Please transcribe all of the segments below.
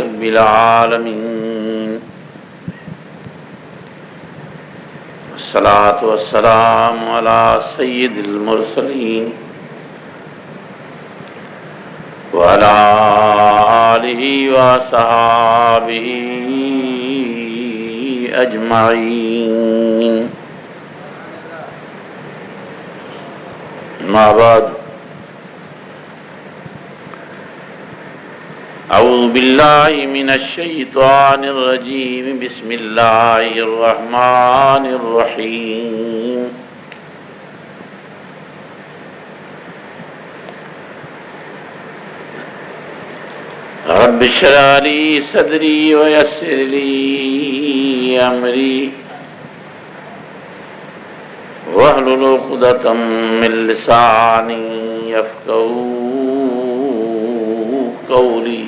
रब्बिल आलमीन वस्सलातु वस्सलामु अला सय्यिदिल मुरसलीन व अला आलिहि व अस्हाबिहि अजमाइन। अम्मा बाद, अऊज़ु बिल्लाहि मिनश शैतानिर रजीम, बिस्मिल्लाहिर रहमानिर रहीम। रब्बि इश्रह ली सदरी व यस्सिर ली अमरी वहलुल उक़दतम मिन लिसानी यफ़क़हू क़ौली।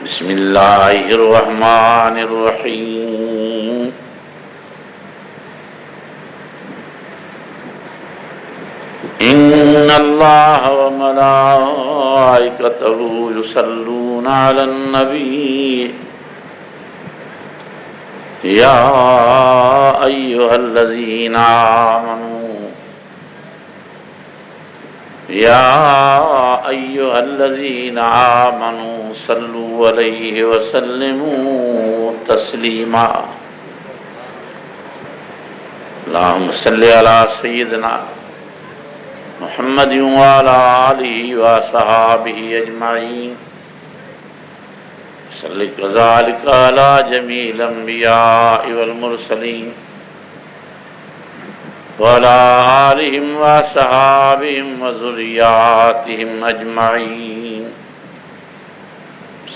बिस्मिल्लाहिर रहमानिर रहीम। इन्नल्लाह व मलाइकतहू युसल्लूना अलन नबी या अय्युहल्लज़ीना आमनू सल्लू अलैहि व सल्लिमू तस्लीमा। अल्लाहुम्मा सल्लि अला सय्यिदिना मुहम्मदिन व अला आलिहि व अस्हाबिहि अजमाइन। सल्लि कज़ालिका अला जमील अंबियाइ वल मुरसलीन व अला आलिहिम व अस्हाबिहिम व ज़ुर्रिय्यातिहिम अजमाइन।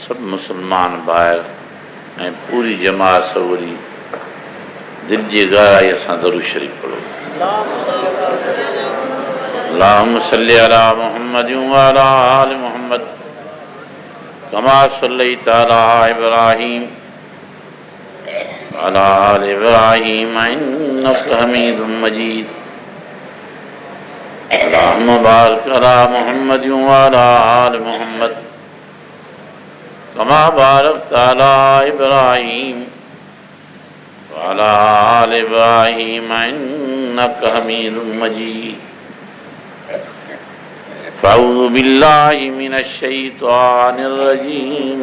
सब मुसलमान भाई ऐं पूरी जमात सवरी दिल जी गहराई सां दरूद शरीफ पढ़ो। अल्लाहुम्मा सल्लि अला मुहम्मदिन व अला आलि मुहम्मद कमा सल्लैता अला इब्राहीम व अला आलि इब्राहीम इन्नका हमीदुम मजीद। अल्लाहुम्मा बारिक अला मुहम्मदिन व अला आलि मुहम्मद कमा बारकता अला इब्राहीम व अला आलि इब्राहीम इन्नका हमीदुम मजीद। फ़अऊज़ु बिल्लाहि मिनश शैतानिर रजीम,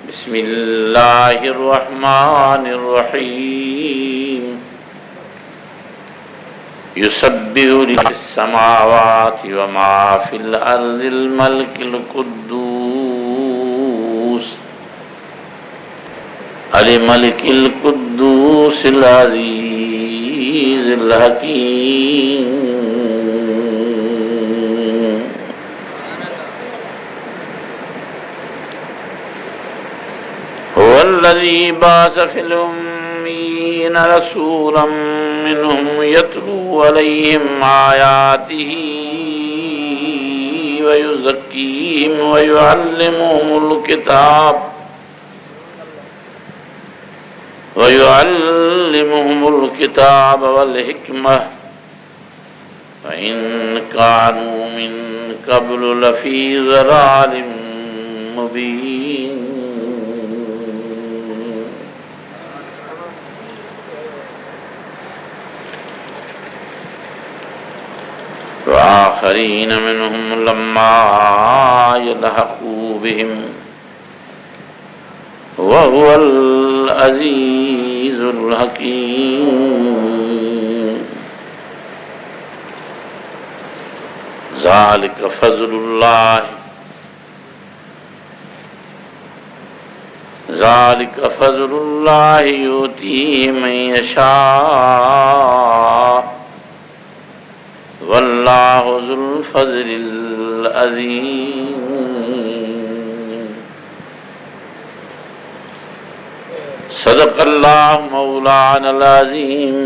बिस्मिल्लाहिर रहमानिर रहीम। युसब्बिहु लिस समावाति व मा फिल अर्ज़िल मलिकिल कुद्दूस अल मलिकिल कुद्दूसिल अज़ीज़िल हकीम। हुवल्लज़ी बअस फ़िल उम्मिय्यीन रसूलन मिनहुम यतलू अलैहिम आयातिही व युज़क्कीहिम व युअल्लिमुहुमुल किताब वल हिकमह व इन कानू मिन क़ब्लु लफ़ी ज़लालिम मुबीन। वआखरीन मिनहुम लम्मा यल्हक़ू बिहिम व हुवल अज़ीज़ुल हकीम। ज़ालिका फ़ज़्लुल्लाहि युतीहि मन यशा वल्लाहु ज़ुल फ़ज़्लिल अज़ीम। सदक़ल्लाहु मौलानल अज़ीम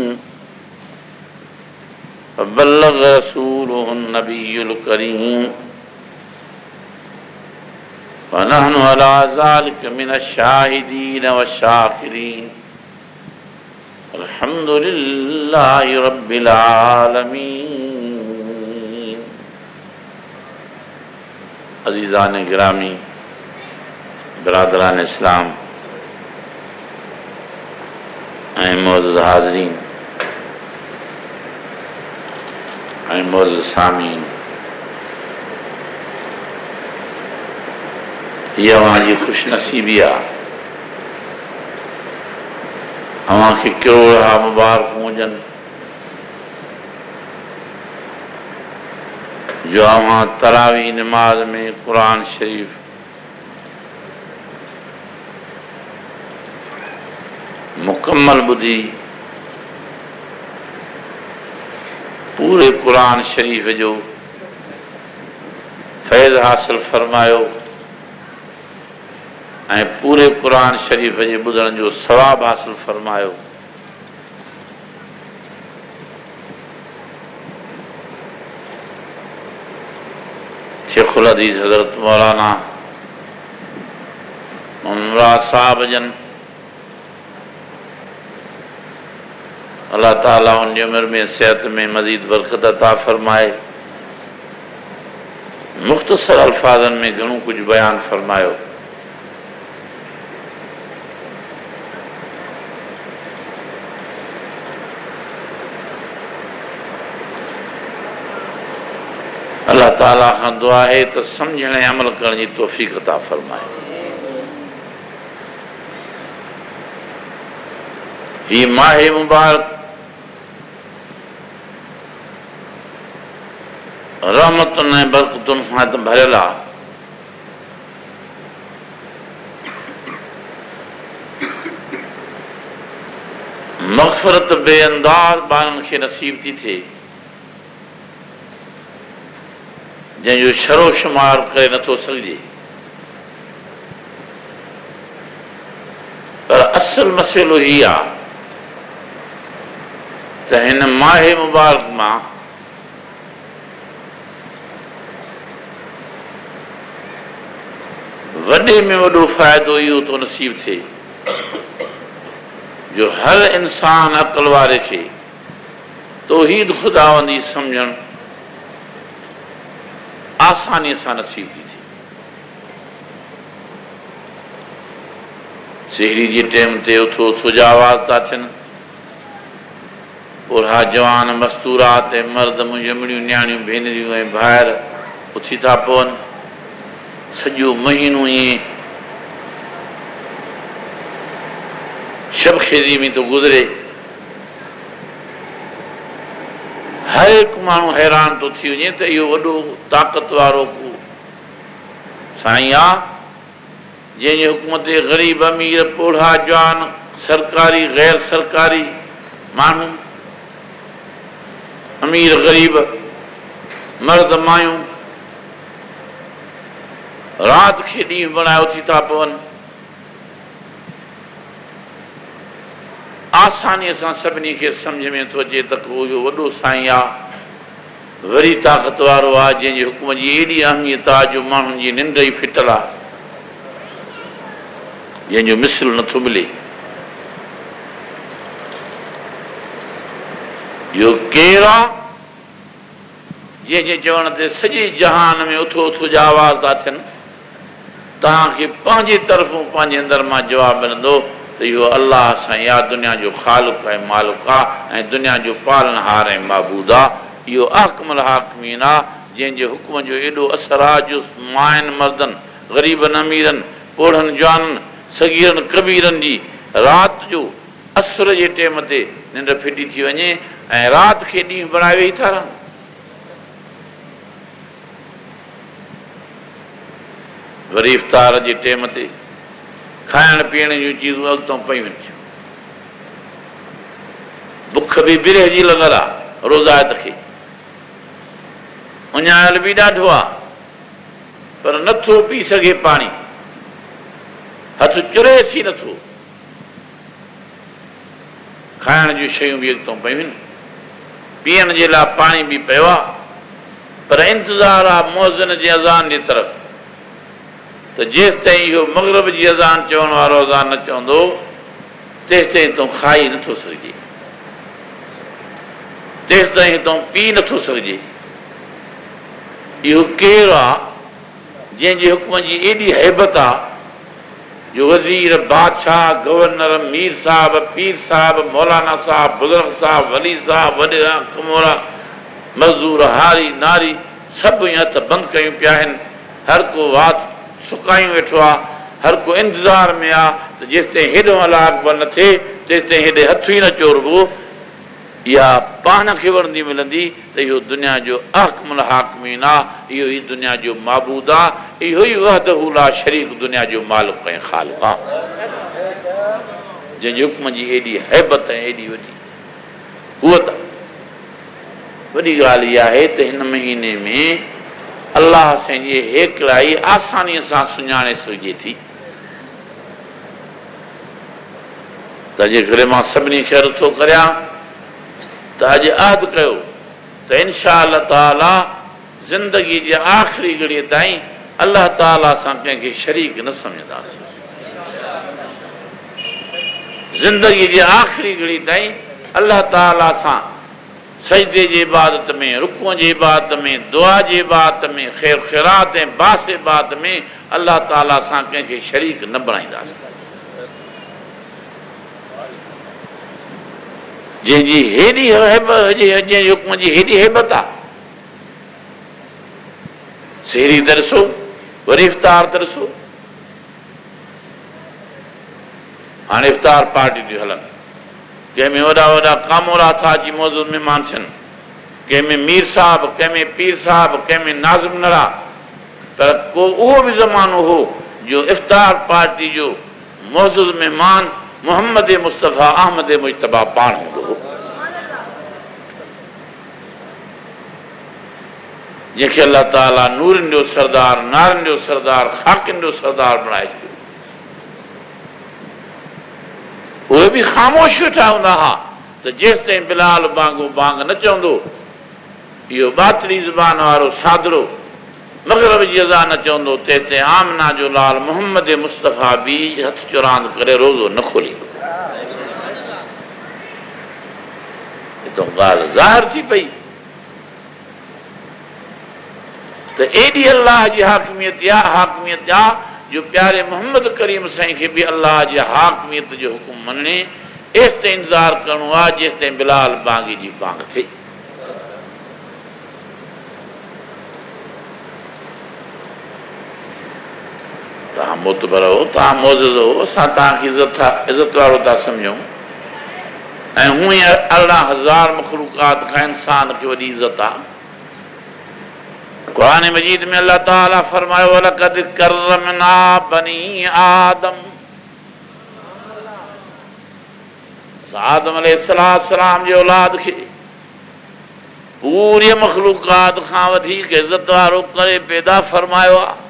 व बल्लग़ रसूलुहुन नबियुल करीम व नहनु अला ज़ालिका मिनश शाहिदीन व शाकिरीन। अल्हम्दुलिल्लाहि रब्बिल आलमीन। अज़ीज़ान गिरामी, बिरादरान इस्लाम ऐं मौजूद हाज़रीन ऐं मौजूद सामीन, हीअ अव्हांजी ख़ुशनसीबी आहे। अव्हांखे करोड़ा मुबारकूं हुजनि जो अव्हां तरावी नमाज़ में क़ुरान शरीफ़ मुकम्मल ॿुधी पूरे क़ुरान शरीफ़ जो फैज़ हासिल फरमायो ऐं पूरे क़ुरान शरीफ़ जे ॿुधण जो सवाब हासिल फरमायो। शेखुल हदीस हज़रत मौलाना मुराद साहब जन, अल्लाह ताला उनजी उमिरि में सेहत में मज़ीद बरकत अता फरमाए, मुख़्तसर अल्फाज़नि में घणो कुझु बयान फरमायो। अल्लाह ताला खां दुआ आहे त सम्झण ऐं अमल करण जी तौफ़ीक़ अता फरमाए। ही माहे मुबारक रहमतुनि ऐं बरकतुनि खां त भरियल आहे। मग़फ़िरत बेअंदाज़ ॿारनि खे नसीब थी थिए, जंहिंजो शरो शुमार करे नथो सघिजे। पर असुलु मसइलो हीउ आहे त हिन माहे मुबारक मां वॾे में वॾो फ़ाइदो इहो थो नसीब थिए जो हर इंसान अक़ल वारे खे तौहीद ख़ुदावंदी सम्झणु आसानीअ सां नसीब थी थिए। सेहरी जे टाइम ते उथो उथो जा आवाज़ था थियनि, ओढ़ा जवान मस्तूरात ऐं मर्द मुंहिंजमिड़ियूं न्याणियूं भेनरियूं ऐं ॿाहिरि उथी था पवनि। सॼो महीनो ईअं शबखेज़ी में थो गुज़रे। हर हिकु माण्हू हैरान थो थी वञे त इहो वॾो ताक़त वारो को साईं आहे जंहिंजे हुकुम ते ग़रीब अमीर पोढ़ा जवान सरकारी गैर सरकारी माण्हू, अमीर ग़रीब, मर्द मायूं राति खे ॾींहुं बणाए उथी था पवनि। आसानीअ सां सभिनी खे सम्झ में थो अचे त को इहो वॾो साईं आहे, वरी ताक़त वारो आहे, जंहिंजे हुकुम जी एॾी अहमियत आहे जो माण्हुनि जी निंड ई फिटल आहे, जंहिंजो मिसल नथो मिले। इहो केरु आहे जंहिंजे चवण ते सॼे जहान में उथो उथो जा आवाज़ था थियनि। तव्हांखे पंहिंजे तरफ़ूं पंहिंजे अंदरि मां जवाबु मिलंदो त इहो अलाह साईं आहे, दुनिया जो ख़ालिक़ ऐं मालिक आहे ऐं दुनिया जो पालनहार ऐं महबूद आहे। इहो अहकमुल हाकिमीन आहे जंहिंजे हुकुम जो एॾो असरु आहे जो माइनि मर्दनि, ग़रीबनि अमीरनि, पोढ़नि जवाननि, सगीरनि कबीरनि जी राति जो असुर जे टाइम ते निंड फिटी थी वञे ऐं राति खे ॾींहुं बणाए वेही था रहनि। वरी इफ़्तार जे टाइम ते खाइण पीअण जूं चीज़ूं अॻितो पयूं थियूं। बुख बि बिरह जी लॻल आहे रोज़ायत खे, उञायल बि ॾाढो आहे, पर नथो पी सघे पाणी, हथ चुरेसि ई नथो। खाइण जूं शयूं बि अॻितो पयूं आहिनि, पीअण जे लाइ पाणी बि पियो आहे, पर इंतज़ारु आहे मुअज़िन जे अज़ान जे तरफ़ त जेसि ताईं इहो मग़रिब जी अज़ान चवण वारो अज़ान न चवंदो तेसि ताईं तूं खाई नथो सघिजे, तेसि ताईं तूं पी नथो सघिजे। इहो केरु आहे जंहिंजे हुक्म जी एॾी हैबत आहे जो वज़ीर, बादशाह, गवर्नर, मीर साहब, पीर साहब, मौलाना साहब, बुज़ुर्ग साहब, वली साहब, वॾेरा कमोरा, मज़दूर, हारी नारी सभु ईअं हथ बंदि कयूं पिया आहिनि। हर को वात सुकायूं वेठो आहे, हर को इंतज़ार में आहे त जेसिताईं हेॾो हलाक न थिए तेसिताईं हेॾे हथ ई न चोरबो। इहा पाण खे वणंदी मिलंदी त इहो दुनिया जो अहकमुल हाकिमीन आहे, इहो ई दुनिया जो माबूद आहे, इहो ई वहदहू ला शरीक दुनिया जो मालिक ऐं ख़ालिक़ आहे, जंहिंजे हुक्म जी एॾी हैबत ऐं एॾी वॾी कुवत। वॾी ॻाल्हि इहा आहे त हिन महीने में अलाह साईं जी हेकड़ाई आसानीअ सां सुञाणे सघिजे थी। त जेकॾहिं मां सभिनी खे अर्ज़ु थो करियां त अॼु अहद कयो त इनशा अल्लाह ताला ज़िंदगी जे आख़िरी घड़ीअ ताईं अलाह ताला सां कंहिंखे शरीक न सम्झंदासीं। ज़िंदगी जे आख़िरी घड़ी ताईं अलाह ताला सां सजदे जी इबादत में, रुकुअ जी इबादत में, दुआ जी इबादत में, ख़ैर ख़ैरात ऐं बास इबादत में अलाह ताला सां कंहिंखे शरीक न बणाईंदासीं। जंहिंजी हेॾी जंहिंजे हुक्म जी हेॾी हैबत आहे, सेहरी त ॾिसो, वरी इफ़्तार त ॾिसो। हाणे इफ़्तार पार्टी थियूं हलनि, कंहिंमें वॾा वॾा कामोरा था अची मौजूद महिमान थियनि, कंहिंमें मीर साहब, कंहिंमें पीर साहब, कंहिंमें नाज़िम नरा। पर को उहो बि ज़मानो हो जो इफ़्तार पार्टी जो मौजूद महिमान मोहम्मद मुस्तफ़ा अहमद मुजतबा पाण हूंदो हो, जंहिंखे अलाह ताला नूरनि जो सरदार, नारनि जो सरदार, ख़ाकिन जो सरदार बणाए छॾियो। उहे बि ख़ामोश वेठा हूंदा हुआ त जेसि ताईं बिलाल बांगो बांग न चवंदो, इहो बातिली ज़बान वारो सादरो मग़रिब जी अज़ा न चवंदो, तेसिताईं आमना जो लाल मोहम्मद मुस्तफ़ा बि हथ चुरांद करे रोज़ो न खोलींदो। हितां ॻाल्हि ज़ाहिर थी पई त एॾी अलाह जी हाकिमियत आहे जो प्यारे मोहम्मद करीम साईं खे बि अलाह जी हाकिमियत जो हुकुम मञणे, एसि ताईं इंतज़ार करिणो आहे जेसि ताईं बिलाल बांगी जी बांग थिए। तव्हां मोतबर हो, तव्हां मौजूद हो, असां तव्हांखे इज़त वारो था सम्झूं, ऐं हूअं ई 18,000 मख़लूक़ात खां इंसान खे वॾी इज़त आहे। क़ुरान मजीद में अल्लाह ताला फरमायो, वलक़द करमना बनी आदम। आदम अलैहिस्सलाम जे औलाद खे पूरी मख़लूक़ात खां वधीक इज़त वारो करे पैदा फरमायो आहे।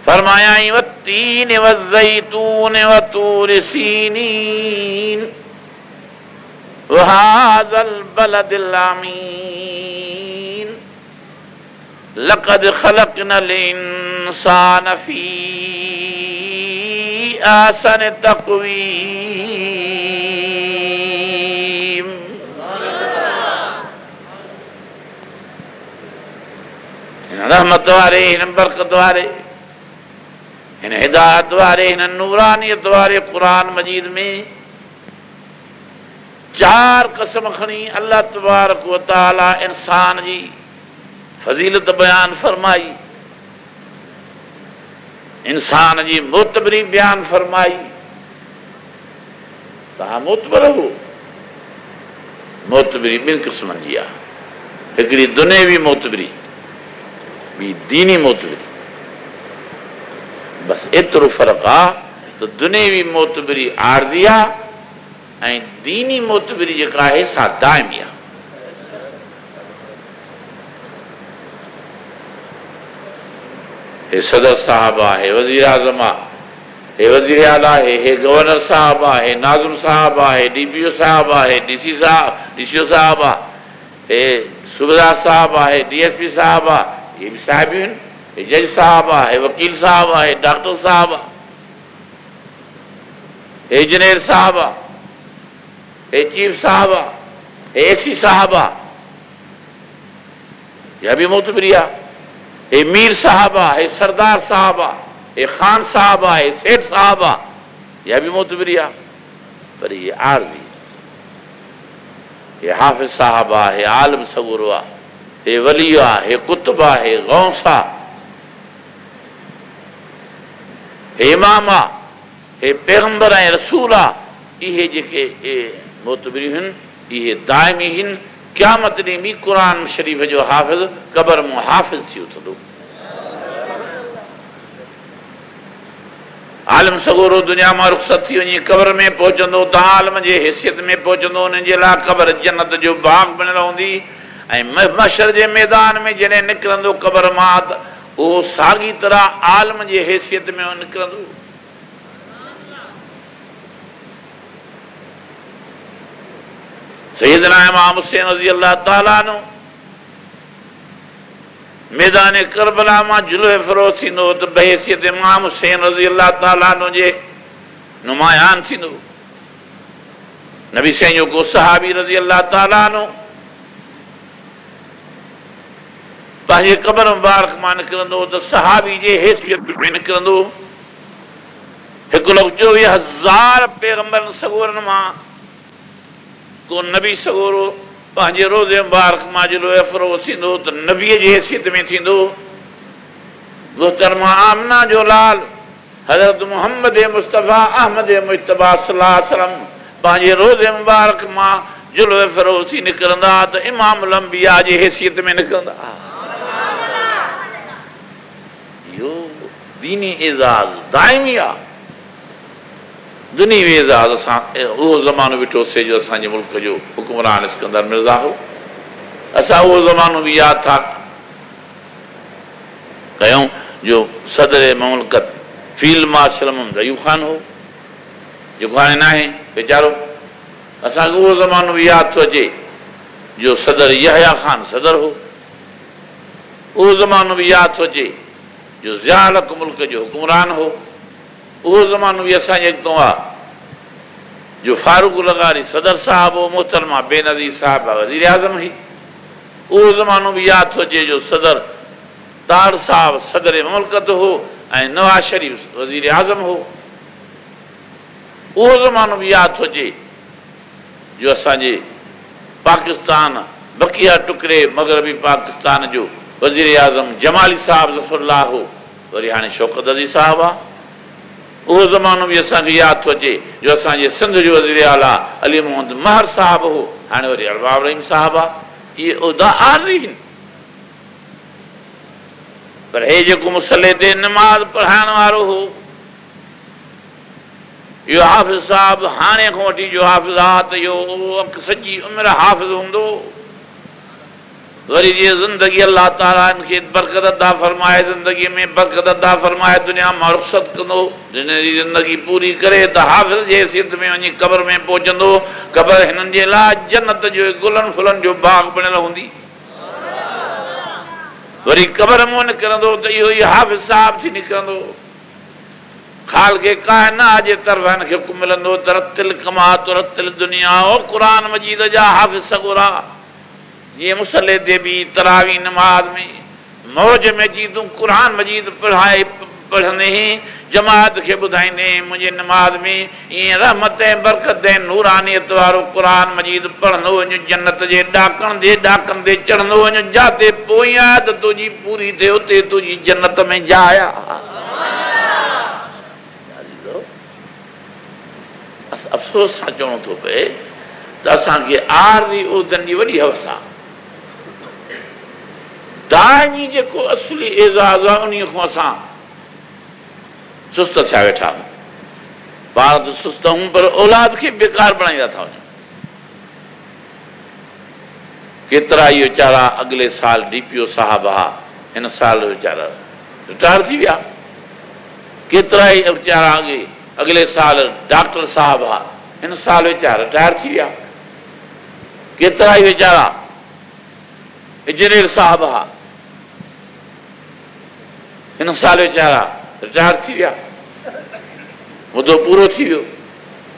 फरमायाई वत्तीन वज़ैतून वतूर सीनीन वहाज़ल बलदिल अमीन लक़द ख़लक़नल इंसान फ़ी अहसन तक़वीम। हिन रहमत वारे, हिन बरकत वारे, हिन हिदायत वारे, हिन नूरानियत वारे क़ुरान मजीद में 4 कसम खणी अल्लाह तबारक व तआला इंसान जी फज़ीलत बयान फरमाई, इंसान जी मोतबरी बयान फरमाई। तव्हां मोतबर हो। मोतबरी 2 क़िस्मनि जी आहे, हिकिड़ी दुनियावी मोतबरी, ॿी दीनी मोतबरी। बस एतिरो फ़र्क़ु आहे त दुनियावी मोतबरी आरज़ी आहे ऐं दीनी मोतबरी जेका आहे सा दाइमी आहे। हे सदर साहब आहे, वज़ीर आज़म आहे, हे वज़ीर आला आहे, हे गवर्नर साहब आहे, हे नाज़िम साहब आहे, DPO साहब आहे, DCO साहब आहे, हे सूबेदार साहब आहे, DSP साहब आहे, हे बि साहिब आहिनि, हे जज साहब आहे, हे वकील साहब आहे, डॉक्टर साहब आहे, हे इंजीनियर साहब आहे, हे चीफ साहब आहे, हे AC साहब आहे। इहा बि मोतबरी आहे। हे मीर साहब आहे, हे सरदार साहब आहे, हे ख़ान साहब आहे, हे सेठ साहब आहे, इहा बि मोतबरी आहे। पर इहे आरज़ी, हे हाफ़िज़ साहब आहे, हे आलिम सगुरो आहे, हे वली आहे, हे कुतुब आहे, हे गौस आहे, हे इमाम आहे, हे पैगंबर ऐं रसूल आहे। इहे जेके मोतबरियूं आहिनि इहे दाइमी आहिनि। क़यामत ॾींहुं बि क़ुर शरीफ़ जो हाफ़िज़ क़बर मां हाफ़िज़ थी उथंदो। आलिम सगोरो दुनिया मां रुख़सत थी वञी क़बर में पहुचंदो त आलिम जे हैसियत में पहुचंदो। उन्हनि जे लाइ क़बर जन्नत जो बाग़ बणियल हूंदी ऐं महशर जे मैदान में जॾहिं निकिरंदो क़बर मां त उहो साॻी तरह आलिम जे हैसियत में निकिरंदो। सैयदना इमाम हुसैन रज़ी अल्लाह ताला अन्हु मैदान करबला मां जुल्ह फ़रोज़ थींदो त बहैसियत इमाम हुसैन रज़ी अल्लाह ताला अन्हु जे नुमायान थींदो। नबी साईं जो को सहाबी रज़ी अल्लाह ताला अन्हु पंहिंजे क़बर मुबारक मां निकिरंदो त सहाबी जे हैसियत में निकिरंदो। 1,24,000 पैगंबरनि सगोरनि मां को नबी सगोरो पंहिंजे रोज़े मुबारक मां जुल्ह फ़रोज़ थींदो त नबीअ जी हैसियत में थींदो। मुहतरमा आमना जो लाल हज़रत मुहम्मद मुस्तफ़ा अहमद मुजतबा सल्लल्लाहु अलैहि वसल्लम पंहिंजे रोज़े मुबारक मां जुल्ह फ़रोज़ थी निकिरंदा त इमामुल अंबिया जी हैसियत में निकिरंदा। इहो दीनी एज़ाज़ दाइमी आहे। दुनियावी एज़ाज़ असां उहो ज़मानो ॾिठोसीं जो असांजे मुल्क जो हुकुमरान इस्कंदर मिर्ज़ा हो। असां उहो ज़मानो बि यादि था कयूं जो सदर ममलकत फील्ड मार्शल मोहम्मद अयूब ख़ान हो जेको हाणे न आहे वीचारो। असांखे उहो ज़मानो बि यादि थो अचे जो सदर यहया ख़ान सदर हो। उहो ज़मानो बि यादि थो अचे जो ज़ियाउल हक़ मुल्क जो हुकुमरान हो। उहो ज़मानो बि असांजे अॻितो आहे जो फारूक लगारी सदर साहब हो, मोहतरमा बेनज़ीर साहिबा वज़ीर आज़म हुई। उहो ज़मानो बि यादि थो अचे जो सदर तार साहब सदर ममलकत हो ऐं नवाज़ शरीफ़ वज़ीर आज़म हो। उहो ज़मानो बि यादि थो अचे जो असांजे पाकिस्तान बकिया टुकड़े मग़रबी पाकिस्तान जो वज़ीर आज़म जमाली साहब ज़फ़रुल्लाह हो। वरी हाणे शौकत अली साहब आहे। उहो ज़मानो बि असांखे यादि थो अचे जो असांजे सिंध जो वज़ीर आला अली मोहम्मद महर साहब हो। हाणे वरी अरबाब रहीम साहब आहे। इहे उहिदा आरज़ी आहिनि। पर हे जेको मुसले ते नमाज़ पढ़ाइण वारो हो इहो हाफ़िज़ साहब हाणे खां वठी जो हाफ़िज़ आहे त इहो सॼी उमिरि हाफ़िज़ हूंदो। वरी जीअं ज़िंदगी अलाह ताला हिनखे बरकत अता फ़रमाए, ज़िंदगीअ में बरकत अता फ़रमाए, दुनिया मां रुख़सत कंदो, जी ज़िंदगी पूरी करे त हाफ़िज़ जे हैसियत में वञी क़बर में पहुचंदो। क़बर हिननि जे लाइ जन्नत जो गुलनि फुलनि जो बाग़ बणियल हूंदी। वरी क़बर मां निकिरंदो त इहो ई हाफ़िज़ साहब थी निकिरंदो। ख़ाल के काइनात जे तरफ़ हिनखे हुकुम मिलंदो त रतिल कमा तुरतिल दुनिया ओ क़ुर मजीद जा हाफ़िज़ सगोरा। जीअं मुसले ते बि तरावी नमाज़ में मौज में अची तूं क़ुर मजीद पढ़ंदे जमात खे ॿुधाईंदे मुंहिंजे नमाज़ में ईअं रहमत ऐं बरकत ऐं नूरानियत वारो क़ुर मजीद पढ़ंदो वञु। जन्नत जे ॾाकण ते चढ़ंदो वञु। जिते पोइ आहे त तुंहिंजी पूरी थिए उते तुंहिंजी जन्नत में जाइ आहे। अफ़सोस सां चवणो थो पए त असांखे आरज़ी उहिदनि जी वॾी हवस आहे। दाइमी जेको असली एज़ाज़ आहे उन खां असां सुस्त थिया वेठा आहियूं। ॿार त सुस्त आहियूं पर औलाद खे बेकार बणाईंदा था वञूं। केतिरा ई वीचारा अॻिले साल DPO साहब हुआ, हिन साल वीचारा रिटायर थी विया। केतिरा ई वीचारा अॻिले साल डॉक्टर साहब हुआ, हिन साल वीचारा रिटायर थी विया। केतिरा ई वीचारा इंजीनियर साहब हुआ, हिन साल वीचारा रिटायर थी विया, मुदो पूरो थी वियो।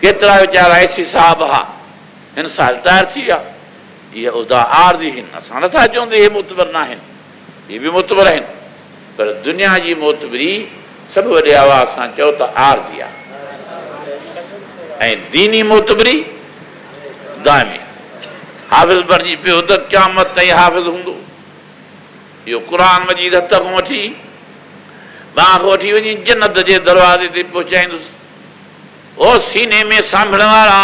केतिरा वीचारा AC साहब हुआ, हिन साल रिटायर थी विया। इहे उहिदा आरज़ी आहिनि। असां नथा चवंदे इहे मुतबर न आहिनि, इहे बि मुतबर आहिनि। पर दुनिया जी मोतबरी सभु वॾे आवाज़ सां चओ त आरज़ी आहे ऐं दीनी मोतबरी दाइमी। हाफ़िज़ बणिजी पियो त क़यामत ताईं हाफ़िज़ हूंदो। इहो क़ुर मजीद हथ खां वठी ॿांह खां वठी वञी जन्नत जे दरवाज़े ते पहुचाईंदुसि। ओ सीने में सांभण वारा,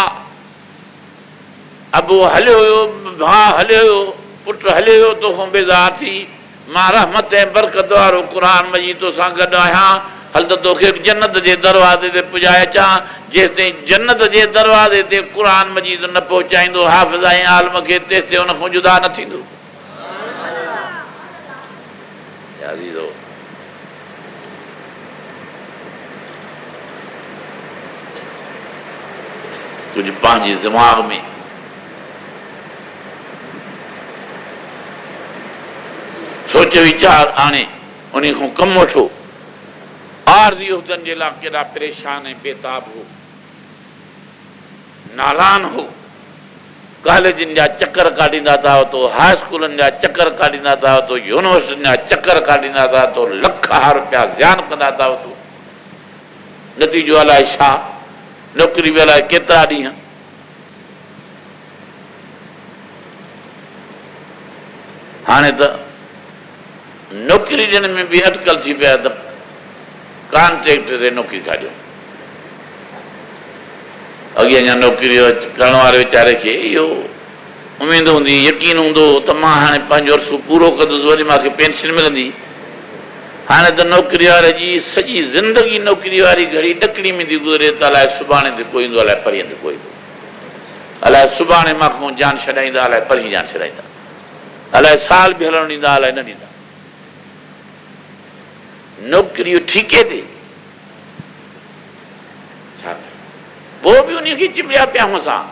अबू हलियो हुयो, भाउ हलियो हुयो, पुटु हलियो हुयो, तोखां बेज़ार थी मां रहमत ऐं बरकत वारो क़ुर मजीद तोसां गॾु आहियां, हल त तोखे जन्नत जे दरवाज़े ते पुॼाए अचां। जेसिताईं जन्नत जे दरवाज़े ते क़ुर मजीद न पहुचाईंदो हाफ़िज़ ऐं आलिम खे, तेसिताईं हुन खां जुदा न थींदो। कुझु पंहिंजे दिमाग़ में सोच वीचार आणे उन खां कमु वठो। आरज़ी उहिदनि जे लाइ केॾा परेशान ऐं बेताब हो, नालान हो, कॉलेजनि जा चकर काढींदा था तो, हाई स्कूलनि जा चकर काढींदा था तो, यूनिवर्सिटियुनि जा चकर काढींदा था तो, लख रुपया ज़्यान कंदा था तो, नतीजो अलाए छा, नौकिरी बि अलाए केतिरा ॾींहं। हाणे त नौकिरी ॾियण में बि अटकल थी पिया त कॉन्ट्रेक्ट ते नौकिरी था ॾियूं। अॻे अञा नौकिरी करण वारे वीचारे खे इहो उमेद हूंदी, यकीन हूंदो त मां हाणे पंहिंजो अर्सो पूरो कंदुसि, वरी मूंखे पेंशन मिलंदी। हाणे त नौकिरी वारे जी सॼी ज़िंदगी नौकिरी वारी घड़ी ॾकड़ी में थी गुज़रे त अलाए सुभाणे ते कोई ईंदो, अलाए परीहं ते कोई ईंदो, अलाए सुभाणे मूंखां जान छॾाईंदा, अलाए परीहं जान छॾाईंदा, अलाए साल बि हलणु ॾींदा, अलाए न ॾींदा। नौकिरी ठीके ते छा पोइ बि उन खे चिमड़िया पिया सां।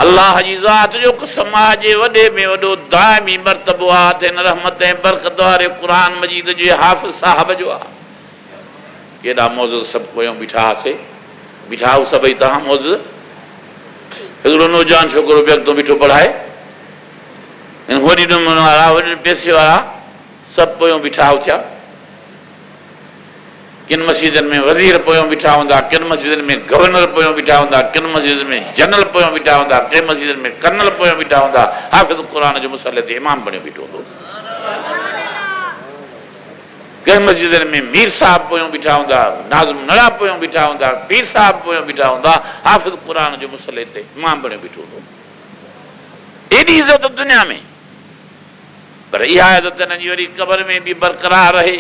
अलाह जी ज़ात जो समाज जे वॾे में वॾो दाइमी मर्तबो आहे त हिन रहमत ऐं बरकत वारे क़ुर मजीद जे हाफ़िज़ साहब जो आहे। केॾा मौज़ सभु पोयों बीठा हुआसीं, बीठा हू सभई तव्हां मौज़। हिकिड़ो नौजवान छोकिरो बि अॻितो बीठो पढ़ाए, वॾी नमूने वारा, वॾे पैसे वारा सभु पोयों बीठा थिया। किन मस्जिदनि में वज़ीर पोयों बीठा हूंदा, किन मस्जिदनि में गवर्नर पोयों बीठा हूंदा, किन मस्जिदनि में जनरल पोयों बीठा हूंदा, कंहिं मस्जिदनि में कर्नल पोयों बीठा हूंदा, हाफ़िज़ क़ुर जो मुसले ते इमाम बणियो बीठो हूंदो। कंहिं मस्जिदनि में मीर साहब पोयों बीठा हूंदा, नाज़िम नड़ा पोयों बीठा हूंदा, पीर साहब पोयों बीठा हूंदा, हाफ़िज़ क़ुर जो मुसले ते इमाम बणियो बीठो हूंदो। एॾी इज़त दुनिया में, पर इहा इज़त हिन जी वरी क़बर में बि बरक़रार रहे,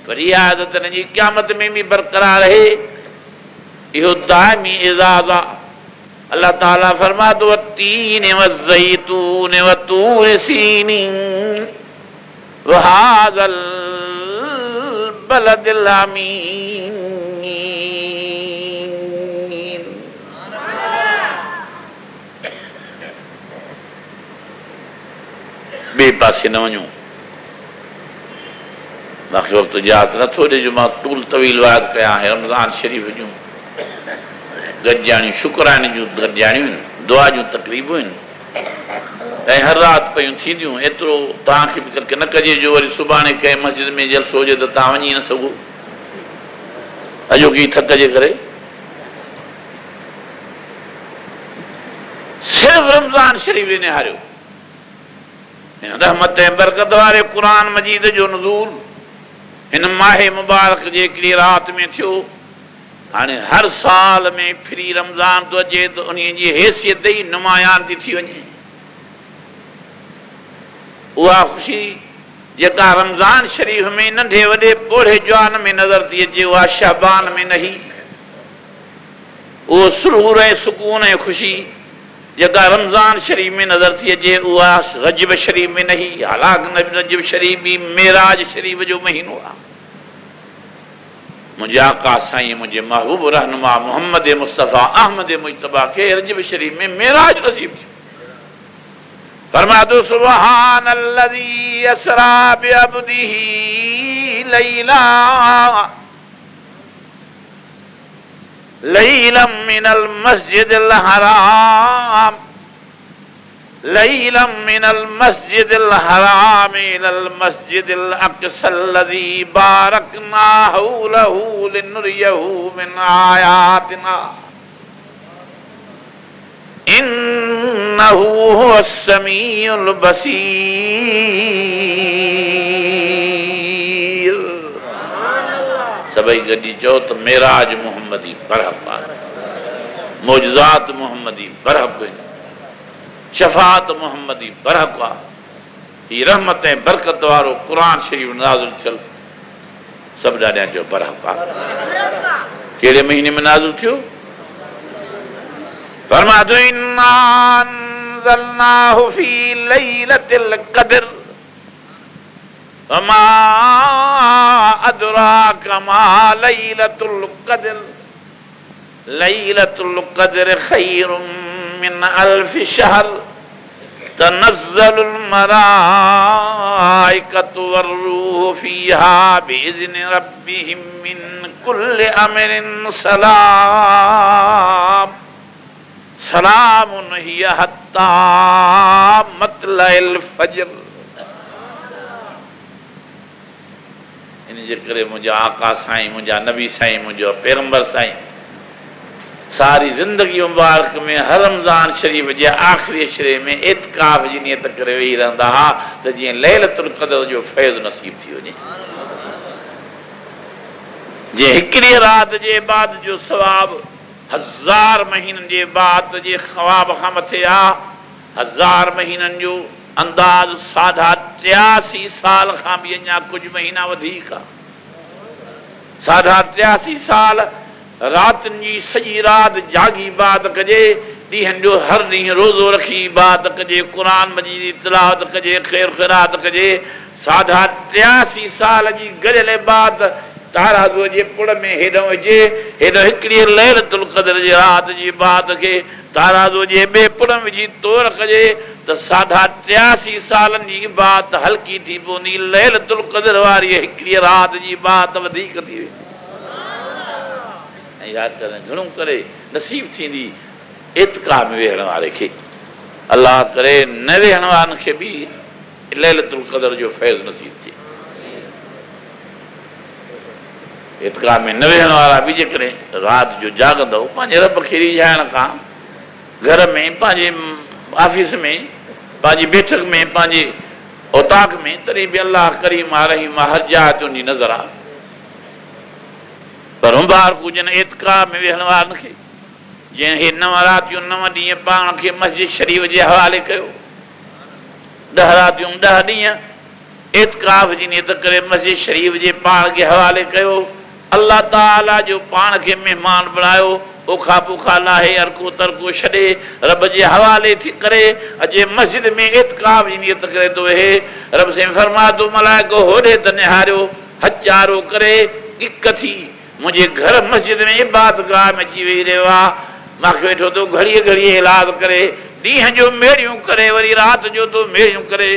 पर इहा इज़त हिन जी क़यामत में बि बरक़रार रहे। इहो दाइमी एज़ाज़ आहे। अल्लाह ताला फरमातो वत्तीन वज़ैतून वतूर सीनीन वहाज़ल बलदिल अमीन। ॿिए पासे न वञूं, मूंखे वक़्तु यादि नथो ॾे जो मां तूल तवील वाद कया आहिनि। रमज़ान शरीफ़ जूं गॾिजाणियूं शुक्राने जूं गॾिजाणियूं आहिनि, दुआ जूं तक़रीबूं आहिनि ऐं हर राति पयूं थींदियूं। एतिरो तव्हांखे बि न कजे जो वरी सुभाणे कंहिं मस्जिद में जलसो हुजे त तव्हां वञी न सघो अॼोकी थक जे करे। सिर्फ़ु रमज़ान शरीफ़ निहारियो, रहमत ऐं बरकत वारे क़ुर मजीद जो नुज़ूल हिन माहे मुबारक जे हिकिड़ी राति में थियो। हाणे हर साल में फ्री रमज़ान थो अचे त उन जी हैसियत ई नुमायान थी वञे। उहा ख़ुशी जेका रमज़ान शरीफ़ में नंढे वॾे पोढ़े जवान में नज़र थी अचे, उहा शहबान में न हुई। उहो सुरूर ऐं सुकून ऐं ख़ुशी जेका रमज़ान शरीफ़ में नज़र थी अचे, उहा रजब शरीफ़ में न हुई। हालांकि रजब शरीफ़ बि मेराज शरीफ़ जो महीनो आहे। मुंहिंजे आका साईं मुंहिंजे महबूब रहनुमा मोहम्मद मुस्तफ़ा अहमद मुजतबा खे रजब शरीफ़ में मेराज नसीब थियो। फरमातो सुब्हानल्लज़ी असरा बिअब्दिही लैला लैलम मिनल मस्जिदिल हराम ليلا من المسجد الحرام إلى المسجد الأقصى الذي باركنا حوله لنريه من آياتنا إنه هو السميع البصير. سبئی گڈی چو تو معراج محمدی برحق معجزات محمدی برحق شفاعت محمدی برحق یہ رحمت برکت وارو قرآن شریف نازل چل سب ڈاڈیاں جو برحق کیڑے مہینے میں نازل تھیو فرمایا انا انزلناه في ليلة القدر وما أدراك ما ليلة القدر ليلة القدر خير من 1000 شهر تنزل الملائكة والروح فيها بإذن ربهم من كل أمر سلام سلام هي حتى مطلع الفجر. ان جے کرے مجھا آقا سائیں مجھا نبی سائیں مجھا پیغمبر سائیں ساری زندگی مبارک میں ہر رمضان شریف جے آخری اشرے میں اعتکاف جی نیت کرے وہی رہندا ہا تے جے لیلۃ القدر جو فیض نصیب تھی وجے جے ہکڑی رات جے بعد جو ثواب 1000 مہینن جے بعد جے خواب خاں مٿے آ 1000 مہینن جو انداز 83 سال خاں بھی اञا کچھ مہینہ وڌیک 83 سال راتن جی سॼي رات جاگی عبادت کجے ڏींहंनि जो हर ॾींहुं रोज़ो रखी इबादत कजे क़ुरान मजीद जी तिलावत कजे ख़ैर ख़ैरात कजे 83 साल जी गॾियल इबादत ताराज़ो जे पुड़ में हेॾो हुजे हेॾो हिकिड़ी लैलतुल क़द्र जी राति जी इबादत खे ताराज़ो जे ॿिए पुड़ में विझी तोड़ कजे त 83 सालनि जी इबादत हल्की थी पवंदी लैलतुल क़द्र वारी हिकिड़ी राति जी इबादत वधीक थी वेंदी ऐं यादि करणु घणो करे नसीब थींदी इत्काह में वेहण वारे खे अलाह करे न वेहण वारनि खे बि लैलतुल क़द्र जो फैज़ नसीब थिए इत्काह में न वेहण वारा बि जेकॾहिं राति जो जागंदव पंहिंजे रब खे रिझाइण खां घर में पंहिंजे ऑफिस में पंहिंजी बैठक में पंहिंजे औताक में तॾहिं बि अलाह करीम रहीम हर जाइ ते उनजी नज़र आहे पर मुबारक हुजनि इत्काह में वेहण वारनि खे जंहिं हे 9 रातियूं 9 ॾींहं पाण खे मस्जिद शरीफ़ जे हवाले कयो 10 रातियूं 10 ॾींहं इत्काफ जी नियत करे मस्जिद शरीफ़ जे पाण खे हवाले कयो अल्लाह ताला जो पाण खे महिमान बणायो ओखा पोखा लाहे अरको तरको छॾे रब जे हवाले थी करे अॼु मस्जिद में इत्काफ जी नियत करे थो वेहे रब साईं फरमाए थो मलाइको होॾे त निहारियो हचारो करे गिक थी मुंहिंजे घर मस्जिद में इबादत गाह में अची वेही रहियो आहे मूंखे वेठो थो घड़ीअ घड़ीअ इलाज करे ॾींहं जो मेड़ियूं करे वरी राति जो तो मेड़ियूं करे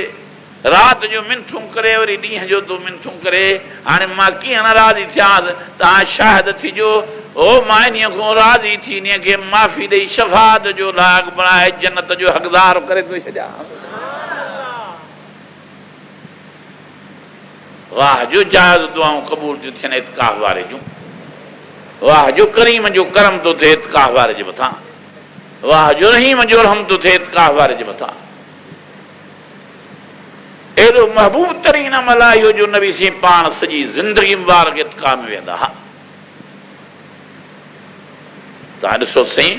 राति जो मिनथूं करे वरी ॾींहं जो तो मिनथूं करे हाणे मां कीअं नाराज़ी थियांसि तव्हां शाहिद थिजो ओ मां इन्हीअ खां राज़ी थी इन्हीअ खे माफ़ी ॾेई शफ़ाअत जो लाइक़ु बणाए जन्नत जो हक़दार करे थो छॾियां वाह जो जाइज़ दुआऊं क़बूल थियूं थियनि इत्काह वारे जूं वाह जो करीम जो करम तो थिए इत्काह वारे जे मथां वाह जो रहीम जो रहम तो थिए इत्काह वारे जे मथां एॾो महबूब तरीन अमल आहे इहो जो नबी साईं पाण सॼी ज़िंदगी मुबारक इत्काह में वेंदा हा तव्हां ॾिसो साईं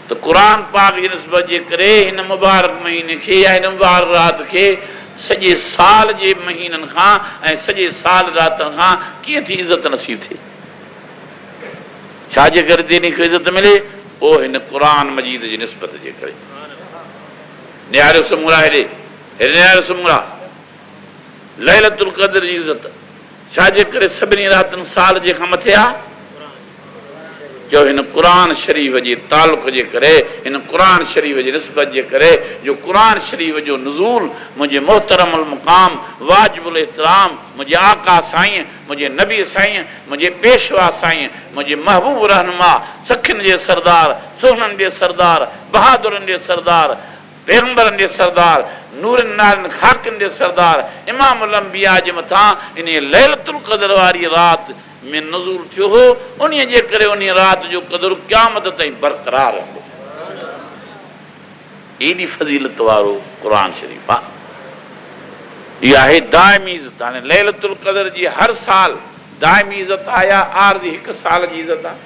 त क़ुरान पाक जी निस्बत जे करे हिन मुबारक महीने खे या हिन मुबारक राति खे सॼे साल जे महीननि खां ऐं सॼे साल रातनि खां कीअं थी इज़त नसीब थिए छाजे करे दीनी खे इज़त मिले पोइ हिन क़ुरान मजीद जी निस्बत जे करे नियारो समूरा हेॾे नियारो समूरा लैलतुल क़द्र जी इज़त छाजे करे सभिनी रातनि साल जे खां मथे आहे जो हिन क़ुरान शरीफ़ जे तालुक़ जे करे हिन क़ुरान शरीफ़ जी निस्बत जे करे जो क़ुरान शरीफ़ जो नुज़ूल मुंहिंजे मोहतरम मुक़ाम वाजिबुल इहतराम मुंहिंजे आका साईं मुंहिंजे नबी साईं मुंहिंजे पेशवा साईं मुंहिंजे महबूब रहनुमा सखियुनि जे सरदार सुहननि जे सरदार बहादुरनि जे सरदार पैगंबरनि जे सरदार, नूरनि नारनि खाकनि जे सरदार इमामुल अंबिया जे मथां इन लैलतुल क़द्र वारी राति में नुज़ूल थियो हो। उन जे करे उन राति जो क़द्र क़यामत ताईं बरक़रार रहंदो। एॾी फज़ीलत वारो क़ुर शरीफ़ आहे। इहा आहे दाइमी इज़त। हाणे लैलतुल क़द्र जी हर साल दाइमी इज़त आहे या आरज़ी हिकु साल जी इज़त आहे?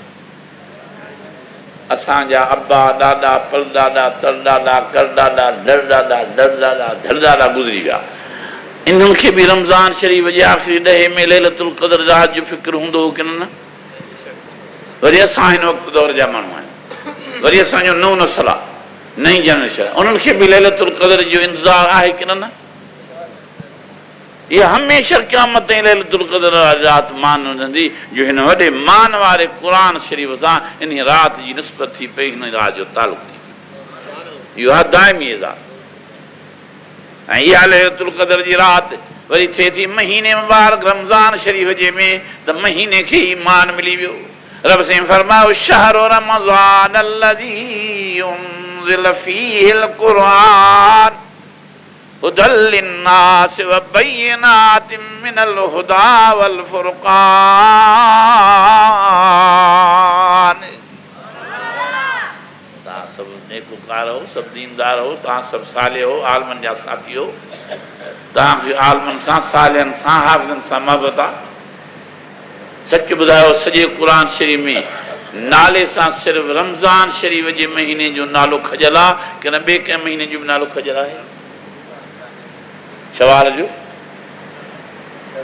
असांजा अब्बा ॾाॾा परॾाॾा तरॾाॾा करॾाॾा डरॾाॾा डरॾाॾा धरॾाॾा गुज़री विया। इन्हनि खे बि रमज़ान शरीफ़ जे आख़िरी ॾहे में लैलतुल क़द्र राति जो फ़िक्र हूंदो हो की न? वरी असां हिन वक़्तु दौर जा माण्हू आहियूं, वरी असांजो नओं नस्ल आहे, नई जनरेशन, उन्हनि खे बि लैलतुल क़द्र जो इंतज़ारु आहे की न? इहा हमेशह क़यामत ताईं लैलतुल क़द्र वारी राति मान वठंदी जो हिन वॾे मान वारे क़ुर शरीफ़ सां इन राति जी निस्बत थी पई, हिन राति जो तालुक़ थी पियो। इहो आहे दाइमी इज़त। ऐं इहा लैलतुल क़द्र जी राति वरी थिए थी महीने मुबारक रमज़ान शरीफ़ जे में, त महीने खे ई मान मिली वियो। रब साईं फरमायो शहरु रमज़ान अल्लज़ी उनज़िल फ़ीहिल क़ुरआन हुदल लिन्नास व बय्यिनातिम मिनल हुदा वल फुरक़ान। तव्हां सभु नेकुकार हो, सभु दीनदार हो, तव्हां सभु साले हो, आलमनि जा साथी हो, तव्हांखे आलमनि सां सालियनि सां हाफ़िज़नि सां मोहबत आहे। सच ॿुधायो सॼे क़ुर शरीफ़ में नाले सां सिर्फ़ु रमज़ान शरीफ़ जे महीने जो नालो खजल आहे की न ॿिए कंहिं महीने जो बि नालो खजल आहे? सवाल जो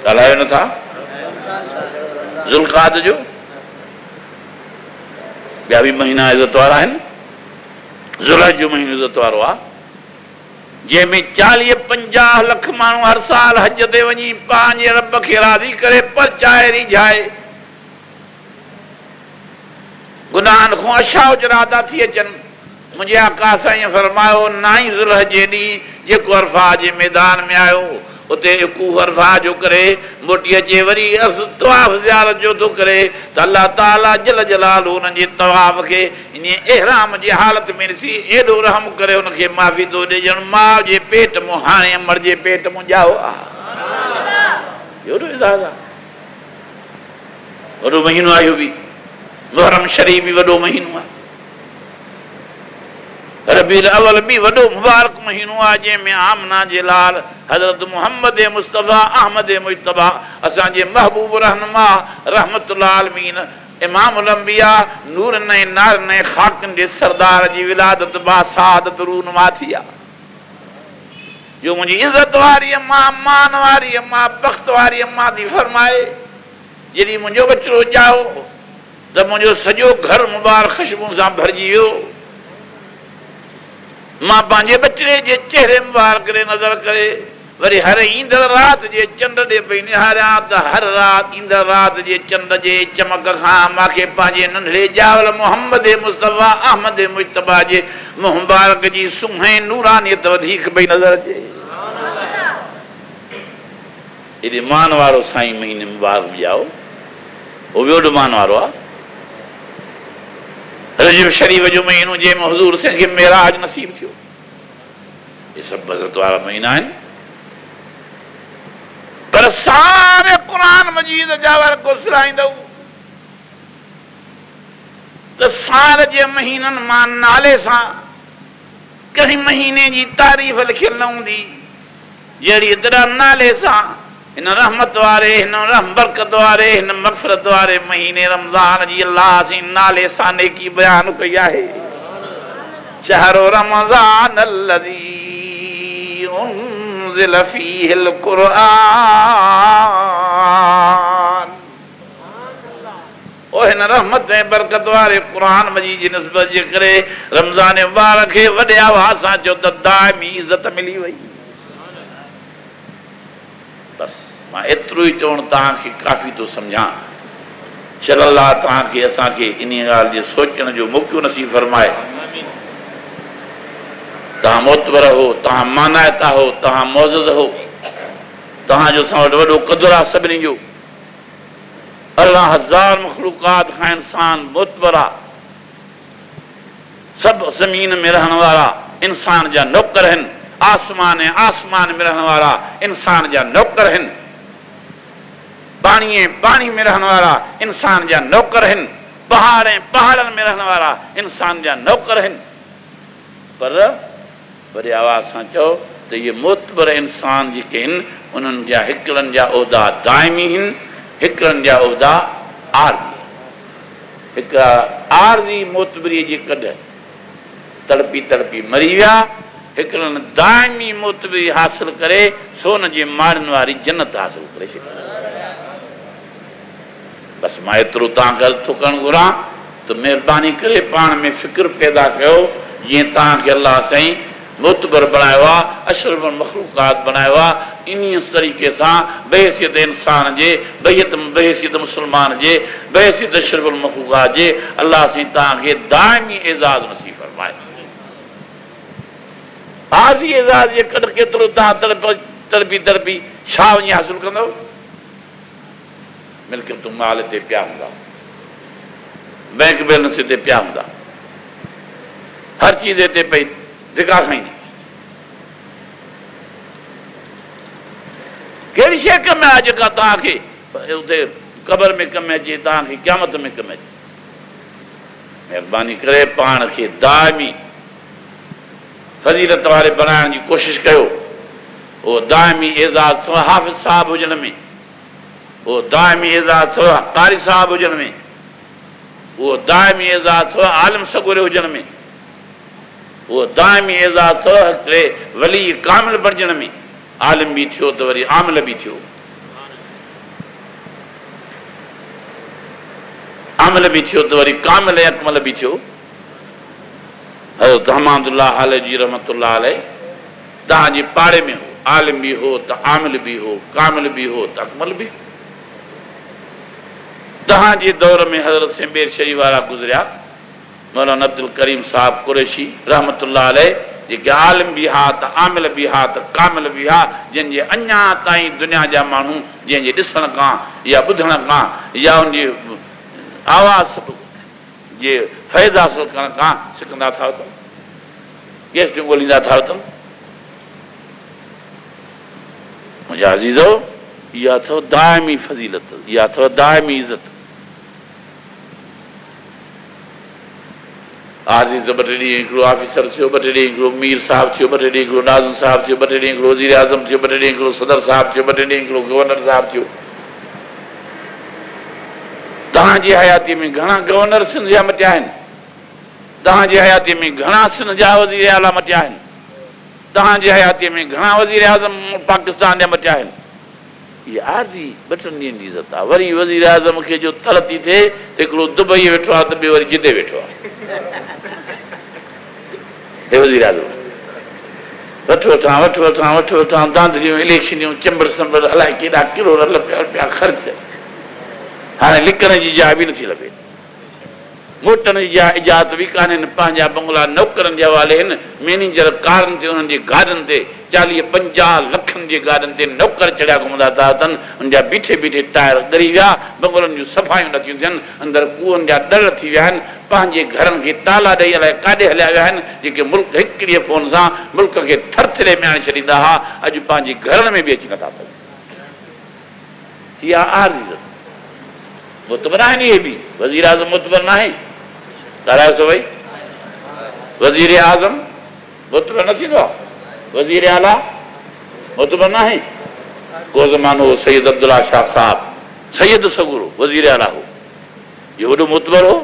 ॻाल्हायो नथा? ज़ुल्क़ाद जो ॿिया बि महीना इज़त वारा आहिनि। ज़ुल्हज जो महीनो इज़त वारो आहे जंहिंमें 40-50 लख माण्हू हर साल हज ते वञी पंहिंजे रब खे राज़ी करे परचाए रिझाए गुनाहनि खां अशाउज रादा थी अचनि। मुंहिंजे आका साईं फरमायो 9 ज़ुल्हज जे ॾींहुं जेको अरफा जे मैदान में आयो उते वक़ूफ़ अरफा जो करे मोटी अचे वरी तवाफ़ ज़ियारत जो थो करे त अलाह ताला जल जलालहू हुननि जे तवाफ़ खे इन एहराम जी हालत में ॾिसी एॾो रहम करे हुनखे माफ़ी थो ॾे ॼण माउ जे पेट मां हाणे अमर जे पेट मां ॼाओ आहे। एॾो इज़ाज़ आहे। वॾो महीनो आहे इहो बि। मुहर्रम शरीफ़ बि वॾो महीनो आहे। रबीउल अव्वल बि वॾो मुबारक महीनो आहे जंहिंमें आमना जे लाल हज़रत मुहम्मद मुस्तफ़ा अहमद मुजतबा असांजे महबूब रहनुमा रहमतुल आलमीन इमामुल अंबिया नूरनि ऐं नारनि ऐं खाकनि जे सरदार जी विलादत बासादत रूनुमा थी आहे। जो मुंहिंजी इज़त वारी अम्मा, मान वारी अम्मा, बख़्त वारी अम्मा थी फरमाए जॾहिं मुंहिंजो बचिड़ो ॼाओ त मुंहिंजो सॼो घर मुबारक ख़ुशबू सां भरिजी वियो। मां पंहिंजे बचिड़े जे चहिरे मुबारक ॾे नज़र करे वरी हर ईंदड़ राति जे चंड ॾे पई निहारियां त हर राति ईंदड़ राति जे चंड जे चमक खां मूंखे पंहिंजे नंढड़े ॼावल मुहम्मद मुस्तफ़ा अहमद मुजतबा जे मुंहुं मुबारक जी सुंहें नूरानियत वधीक पई नज़र अचे। एॾे मान वारो साईं महीने मुबारक ॼाओ, उहो बि वॾो मान वारो आहे। रजब शरीफ़ जो महीनो जंहिंमें हुज़ूर साईं खे मेराज नसीब थियो। इहे सभु इज़त वारा महीना आहिनि। पर सारे क़ुर मजीद जा वर्क सुराईंदव त साल जे महीननि मां नाले सां कंहिं महीने जी तारीफ़ लिखियल न हूंदी जहिड़ी एतिरा नाले सां हिन रहमत वारे, हिन रहम बरकत वारे, हिन मग़फ़िरत वारे महीने रमज़ान जी अल्लाह सां नाले सां नेकी बयान कई आहे। शहरु रमज़ान अल्लज़ी उनज़िल फ़ीहिल क़ुरआन। ओ हिन रहमत ऐं बरकत वारे क़ुर मजीद जी निस्बत जे करे रमज़ान मुबारक खे वॾे आवाज़ सां चयो त दाइमी इज़त मिली वई। बसि मां एतिरो ई चवणु तव्हांखे काफ़ी थो सम्झां। चल अलाह तव्हांखे असांखे इन ॻाल्हि जे सोचण जो मौक़ो नसीब फरमाए। तव्हां मोतबर हो, तव्हां मानायता हो, तव्हां मौज़ज़ हो, तव्हांजो असां वटि वॾो क़दुरु आहे सभिनी जो। अल्लाह हज़ार मख़लूक़ात खां इंसान मोतबर आहे। सभु ज़मीन में रहण वारा इंसान जा नौकर आहिनि, आसमान ऐं आसमान में रहण वारा इंसान जा नौकर आहिनि, पाणी ऐं पाणी में रहण वारा इंसान जा नौकर आहिनि, पहाड़ ऐं पहाड़नि में रहण वारा इंसान जा नौकर आहिनि। पर वरी आवाज़ सां चओ त इहे मोतबर इंसान जेके आहिनि उन्हनि जा हिकिड़नि जा उहिदा दाइमी आहिनि, हिकिड़नि जा उहिदा आरज़ी। हिकिड़ा आरज़ी मोतबरी जे कॾ तड़पी तड़पी मरी विया, हिकिड़नि दाइमी मोतबरी हासिल करे सोन जे माड़ियुनि वारी जन्नत हासिल करे छॾी। बसि मां एतिरो तव्हांखे थो करणु घुरां त महिरबानी करे पाण में फ़िक्र पैदा कयो, जीअं तव्हांखे अलाह साईं मोतबर बणायो आहे, अशरफुल मखलूकात बणायो आहे, इन तरीक़े सां बहसियत इंसान जे, बहसियत मुस्लमान जे, बहसियत अशरफुल मखलूकात जे अलाह साईं तव्हांखे दाइमी एज़ाज़ नसीब फरमाए। आज़ी एज़ाज़ जे कॾहिं केतिरो तव्हां तड़पी तड़पी छा वञी हासिल कंदव? मिल्कियत माल ते पिया हूंदा, बैंक बैलेंस ते पिया हूंदा, हर चीज़ ते पई धिका खाईंदी। कहिड़ी शइ कम आहे जेका तव्हांखे उते क़बर में कमु अचे, तव्हांखे क़यामत में कमु अचे? महिरबानी करे पाण खे दाइमी फज़ीलत वारे बणाइण जी कोशिशि कयो। उहो दाइमी एज़ाज़ अथव हाफ़िज़ साहिब हुजण में, उहो दाइमी एज़ाज़ अथव कारी साहिब हुजण में, उहो दाइमी एज़ाज़ अथव आलिम सगोरे हुजण में, उहो दाइमी एज़ाज़ अथव हिकिड़े वली कामिल बणजण में। आलिम बि थियो त वरी आमिल बि थियो, आमिल बि थियो त वरी कामिल ऐं अकमल बि थियो। हज़रत हमादुल्लाह अलैहि रहमतुल्लाह अलैहि तव्हांजे पाड़े में हो, आलिम बि हो त आमिल बि हो, कामिल बि हो त अकमल बि। तव्हांजे दौर में हज़रत सिंबेर शरीफ़ वारा गुज़रिया, मौलाना अब्दुल करीम साहिब कुरैशी रहमतुल्लाह अलैहि, जेके आलिम बि हा त आमिल बि हा त कामिल बि हा, जंहिंजे अञा ताईं दुनिया जा माण्हू जंहिंजे ॾिसण खां या ॿुधण खां या उनजी आवाज़ जे फ़ैज़ हासिल करण खां सिखंदा था अथनि, गेस्टियूं ॻोल्हींदा था अथनि। मुंहिंजा अज़ीज़ो, इहा अथव दाइमी फज़ीलत, इहा अथव दाइमी इज़त। आज़ीज़ ॿ टे ॾींहं हिकिड़ो ऑफिसर थियो, ॿ टे ॾींहं हिकिड़ो मीर साहिबु थियो, ॿ टे ॾींहं हिकिड़ो नाज़िम साहिबु थियो, ॿ टे ॾींहं हिकिड़ो वज़ीर आज़म थियो, ॿ टे ॾींहं हिकिड़ो सदर साहिबु थियो, ॿ टे ॾींहं हिकिड़ो गवर्नर साहिबु थियो। तव्हांजी हयाती में घणा गवर्नर सिंध जा मटिया आहिनि, तव्हांजी हयाती में घणा सिंध जा वज़ीर आला मटिया आहिनि, तव्हांजी हयाती में घणा वज़ीर आज़म पाकिस्तान जा मटिया आहिनि। इहा आरज़ी ॿ टिनि ॾींहंनि जी इज़त आहे। वरी वज़ीर आज़म खे जो तल थी थिए त हिकिड़ो दुबई वेठो आहे त ॿियो वरी जिदे वेठो आहे। हे वज़ीर आज़म वठो वठां दांधरियूं इलेक्शनियूं चंबड़ संबड़ अलाए केॾा किरोड़ रुपया ख़र्च, हाणे लिकण जी जाइ बि नथी लभे, मोटनि जी इजाज़त बि कान्हनि, पंहिंजा बंगला नौकरनि जे हवाले आहिनि, मैनेजर कारनि ते उन्हनि जी गाॾियुनि ते 40-50 लखनि जे गाॾियुनि ते नौकर चढ़िया घुमंदा था अचनि, उनजा बीठे बीठे टायर ॻरी विया, बंगलनि जूं सफ़ाइयूं नथियूं थियनि, अंदरि कूअनि जा दर थी विया आहिनि, पंहिंजे घरनि खे ताला ॾेई अलाए काॾे हलिया विया आहिनि, जेके मुल्क हिकिड़ीअ फोन सां मुल्क खे थरथरे में आणे छॾींदा हुआ, अॼु पंहिंजे घरनि में बि अची नथा सघनि। इहा आरज़ी मुतबर आहिनि, इहे बि वज़ीर आज़म मुतबर न आहे। ॻाल्हायोसि भई, वज़ीर आज़म मुतबर न थींदो आहे, वज़ीर आला मुतबर न आहे। को ज़मानो हो सैयद अब्दुल्ला शाह साहिब, सैयद सगुरो वज़ीर आला हो, इहो वॾो मुतबर हो।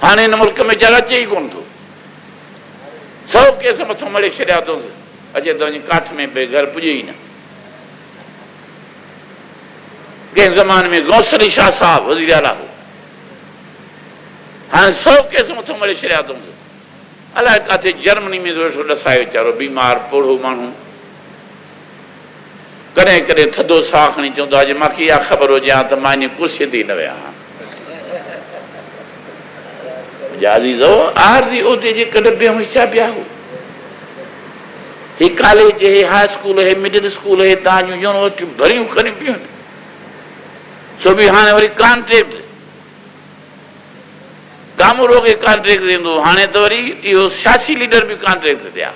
हाणे हिन मुल्क में ज़रा अचे ई कोन थो, 100 केस मथां मड़े छॾिया अथसि, अचे त वञी काठ में भई घर पुॼे ई न। कंहिं ज़माने में गौस अली शाह साहिब वज़ीर आला हो, हाणे 100 केस मथां मड़े छॾिया अथसि, अलाए किथे जर्मनी में वेठो ॾसाए वीचारो, बीमार पोढ़ो माण्हू, कॾहिं कॾहिं थधो साह खणी चवंदो आहे, मूंखे इहा ख़बर हुजे हा त मां इन कुर्सीअ ते ई न विया हा। अज़ीज़ो, आरज़ी उहिदे जे कॾहिं बेहोशिया पिया हो, ही कॉलेज है, हाई स्कूल है, मिडिल स्कूल है, तव्हांजूं यूनिवर्सिटियूं भरियूं खणियूं पियूं आहिनि, सो बि हाणे वरी कॉन्ट्रेक्ट कामूरो खे कॉन्ट्रेक्ट ॾींदो, हाणे त वरी इहो सियासी लीडर बि कॉन्ट्रेक्ट ॾिया।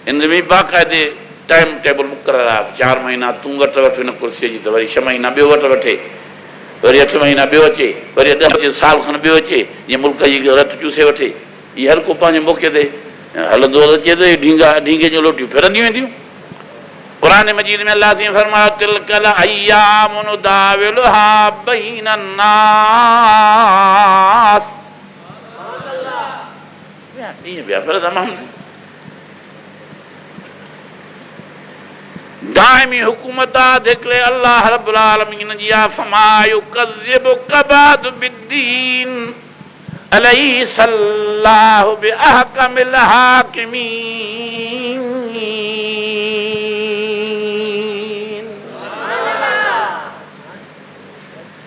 हिन में बाक़ाइदे टाइम टेबल मुक़ररु आहे, 4 महीना तूं वटि वठ हिन कुर्सीअ जी, त वरी 6 महीना ॿियो वटि वठे, वरी 8 महीना ॿियो अचे, वरी 10 साल खनि ॿियो अचे, जीअं मुल्क जी रत चूसे वठे। इहे हर को पंहिंजे मौक़े ते हलंदो अचे थो, ढींगे जूं लोटियूं फिरंदियूं वेंदियूं। क़ुरान मजीद में अल्लाह तीअं फरमायो, तिलकल अय्यामु नुदाविलुहा बैनन नास। ॾींहं पिया पर तमामु दाइमी हुकूमत आहे हिकिड़े अल्लाह रब्बुल आलमीन जी आहे। फमा युकज़िबुका बअदु बिद्दीन अलैहिस्सलाहु बिअहकमिल हाकिमीन।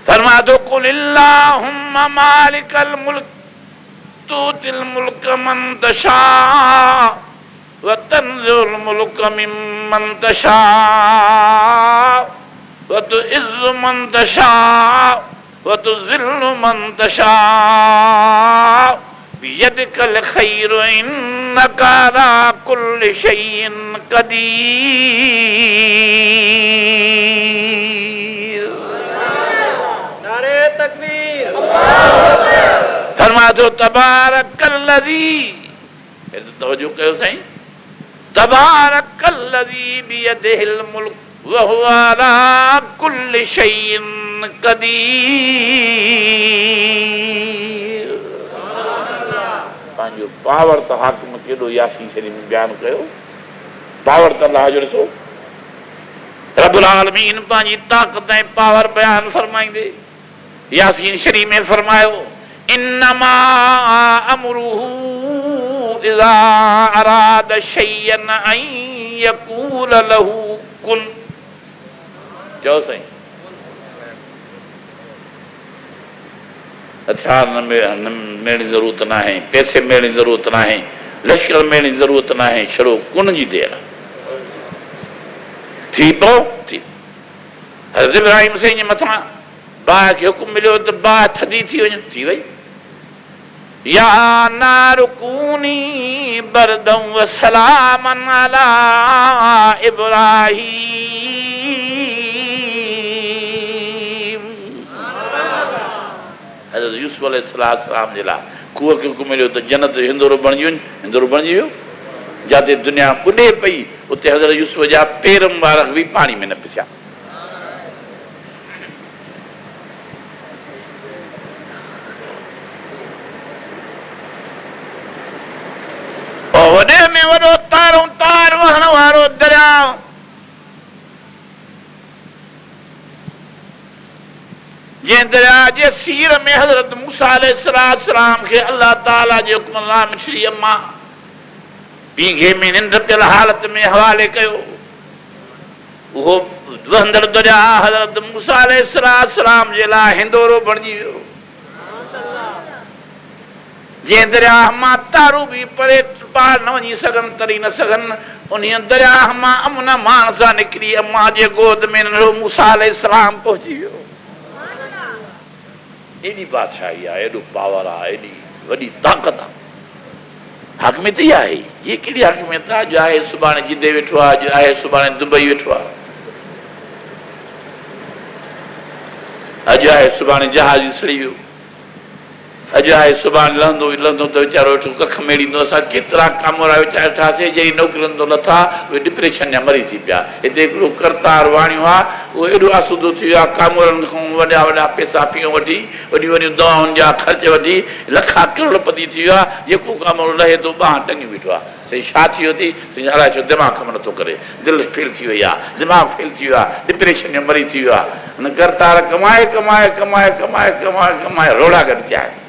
फरमा दो कुल अल्लाहुम्मा मालिकल मुल्क तूतिल मुल्क मन तशा व तंज़िउल मुल्क मिम्मन तशा व तुइज़्ज़ु मन तशा व तुज़िल्लु मन तशा बियदिकल खैरु इन्नका अला कुल्लि शैइन क़दीर। नारे तकबीर। फरमा दो तबारकल्लज़ी, तवज्जो कयो साईं, तबारकल्लज़ी बियदिहिल मुल्क व हुवा अला कुल्लि शैइन क़दीर। पंहिंजो पावर त हाकिम केॾो यासीन शरीफ़ में बयानु कयो, पावर त अल्लाह जो ॾिसो। रब्बुल आलमीन पंहिंजी ताक़त ऐं पावर बयानु फरमाईंदे यासीन शरीफ़ में फरमायो, इन्नमा अमरुहु इज़ा अराद शैयन अन यक़ूल लहू कुन। चओ साईं, हथियार न मिलण जी ज़रूरत न आहे, पैसे मिलण जी ज़रूरत न आहे, लश्कर मिलण जी ज़रूरत न आहे, छड़ो कुन जी देर थी पओ। हज़रत इब्राहिम साईं जे मथां बाहि खे हुकुम मिलियो त बाहि थधी थी वञे, थी वई। या नारु कूनी बरदम व सलामन अला इब्राहीम। हज़रत यूसुफ अलैहिस्सलाम जे लाइ खूह खे हुकुम मिलियो त जन्नत हिंदोरो बणिजी वञ, हिंदोरो बणिजी वियो। जिते दुनिया ॿुॾे पई उते हज़रत यूसुफ जा पेरनि वारा बि पाणी में न पिसिया। वॾे में वॾो तारों तार वहण वारो दरियाव, जंहिं दरिया जे सीर में हज़रत मूसा अलैहिस्सलाम खे अल्लाह ताला जे हुकुम सां मिठड़ी अम्मा पींघे में निंड पियल हालत में हवाले कयो। उहो वहंदड़ दरिया हज़रत मूसा अलैहिस्सलाम जे लाइ हिंदोरो बणिजी वियो। जंहिं दरिया मां तारू बि परे पार न वञी सघनि, तरी न सघनि, उन दरिया मां अमन मान सां निकिरी अम्मा जे गोद में नंढो मूसा अलैहिस्सलाम पहुची वियो। एॾी बादशाही आहे, एॾो पावर आहे, एॾी वॾी ताक़त आहे। हाकिमियत इहा आहे। ये कहिड़ी हाकिमियत आहे? अॼु आहे सुभाणे जिदे वेठो आहे, अॼु आहे सुभाणे दुबई वेठो आहे, अॼु आहे सुभाणे जहाज सड़ी वियो, अॼु आहे सुभाणे लहंदो लहंदो त वीचारो वेठो कख मेड़ींदो। असां केतिरा कामोरा वीचारा ठाहियासीं, जहिड़ी नौकिरियुनि तो लथा उहे डिप्रेशन जा मरी थी पिया। हिते हिकिड़ो करतार वाणियो आहे, उहो एॾो आसूदो थी वियो आहे, कामोरनि खां वॾा वॾा पैसा पियो वठी, वॾियूं वॾियूं दवाउनि जा ख़र्च वठी लखा करोड़पति थी वियो आहे। जेको कामोरो लहे थो ॿांह टंगी बीठो आहे। साईं छा थी वियो थी? साईं अलाए छो दिमाग़ कमु नथो करे, दिलि फेल थी वई आहे, दिमाग़ फेल थी वियो आहे, डिप्रेशन में मरी थी वियो आहे। हुन करतार कमाए कमाए कमाए कमाए कमाए कमाए रोड़ा गॾु कया आहिनि।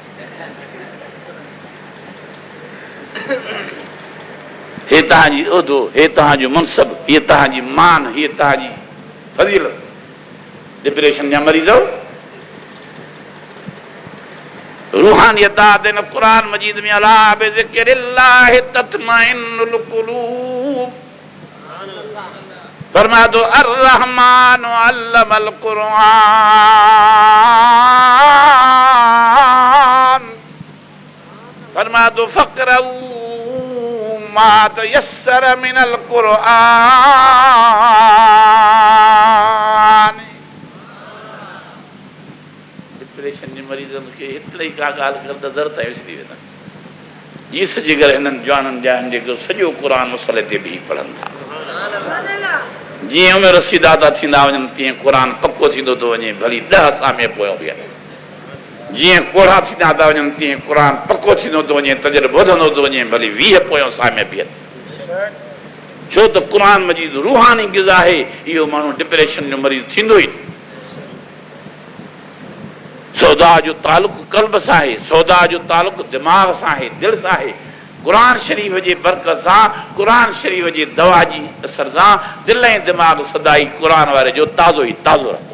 हे तव्हांजी उहिदो, हे तव्हांजो मनसब, हीअ तव्हांजी मान, हीअ तव्हांजी फज़ीलत। डिप्रेशन जा मरीज़ रूहानियत आहे न क़ुरान मजीद में अला बिज़िक्रिल्लाहि तत्मइन्नुल क़ुलूब। फरमाया तो अर्रहमान अल्लमल क़ुरआन। फरमा तो फ़क़रऊ मा तयस्सर मिनल क़ुरआन। डिप्रेशन जे मरीज़नि खे एतिरी का ॻाल्हि कर त दर ताईं विसरी वेंदा। जीअं सॼे घर हिननि जवाननि जा जेको सॼो क़ुर मसले ते बि पढ़नि था, जीअं उमिरि रसीदा था थींदा वञनि तीअं क़ुर पको थींदो थो वञे, भली 10 सामे पोयां बि आहे। जीअं कोड़ा थींदा था वञनि तीअं क़ुर पको थींदो थो वञे, तजुर्बो वधंदो थो वञे, भली 20 पोयां सामे बीहनि। छो त क़ुर मजीद रूहानी ग़िज़ा आहे। इहो माण्हू डिप्रेशन जो मरीज़ थींदो ई। सौदा जो तालुक़ क़ल्ब सां आहे, सौदा जो तालुक़ दिमाग़ सां आहे, दिलि सां आहे। क़ुर शरीफ़ जे बरकत सां, क़ुर शरीफ़ जे दवा जी असर सां दिलि ऐं दिमाग़ सदाई क़ुर वारे जो ताज़ो ई ताज़ो रहंदो।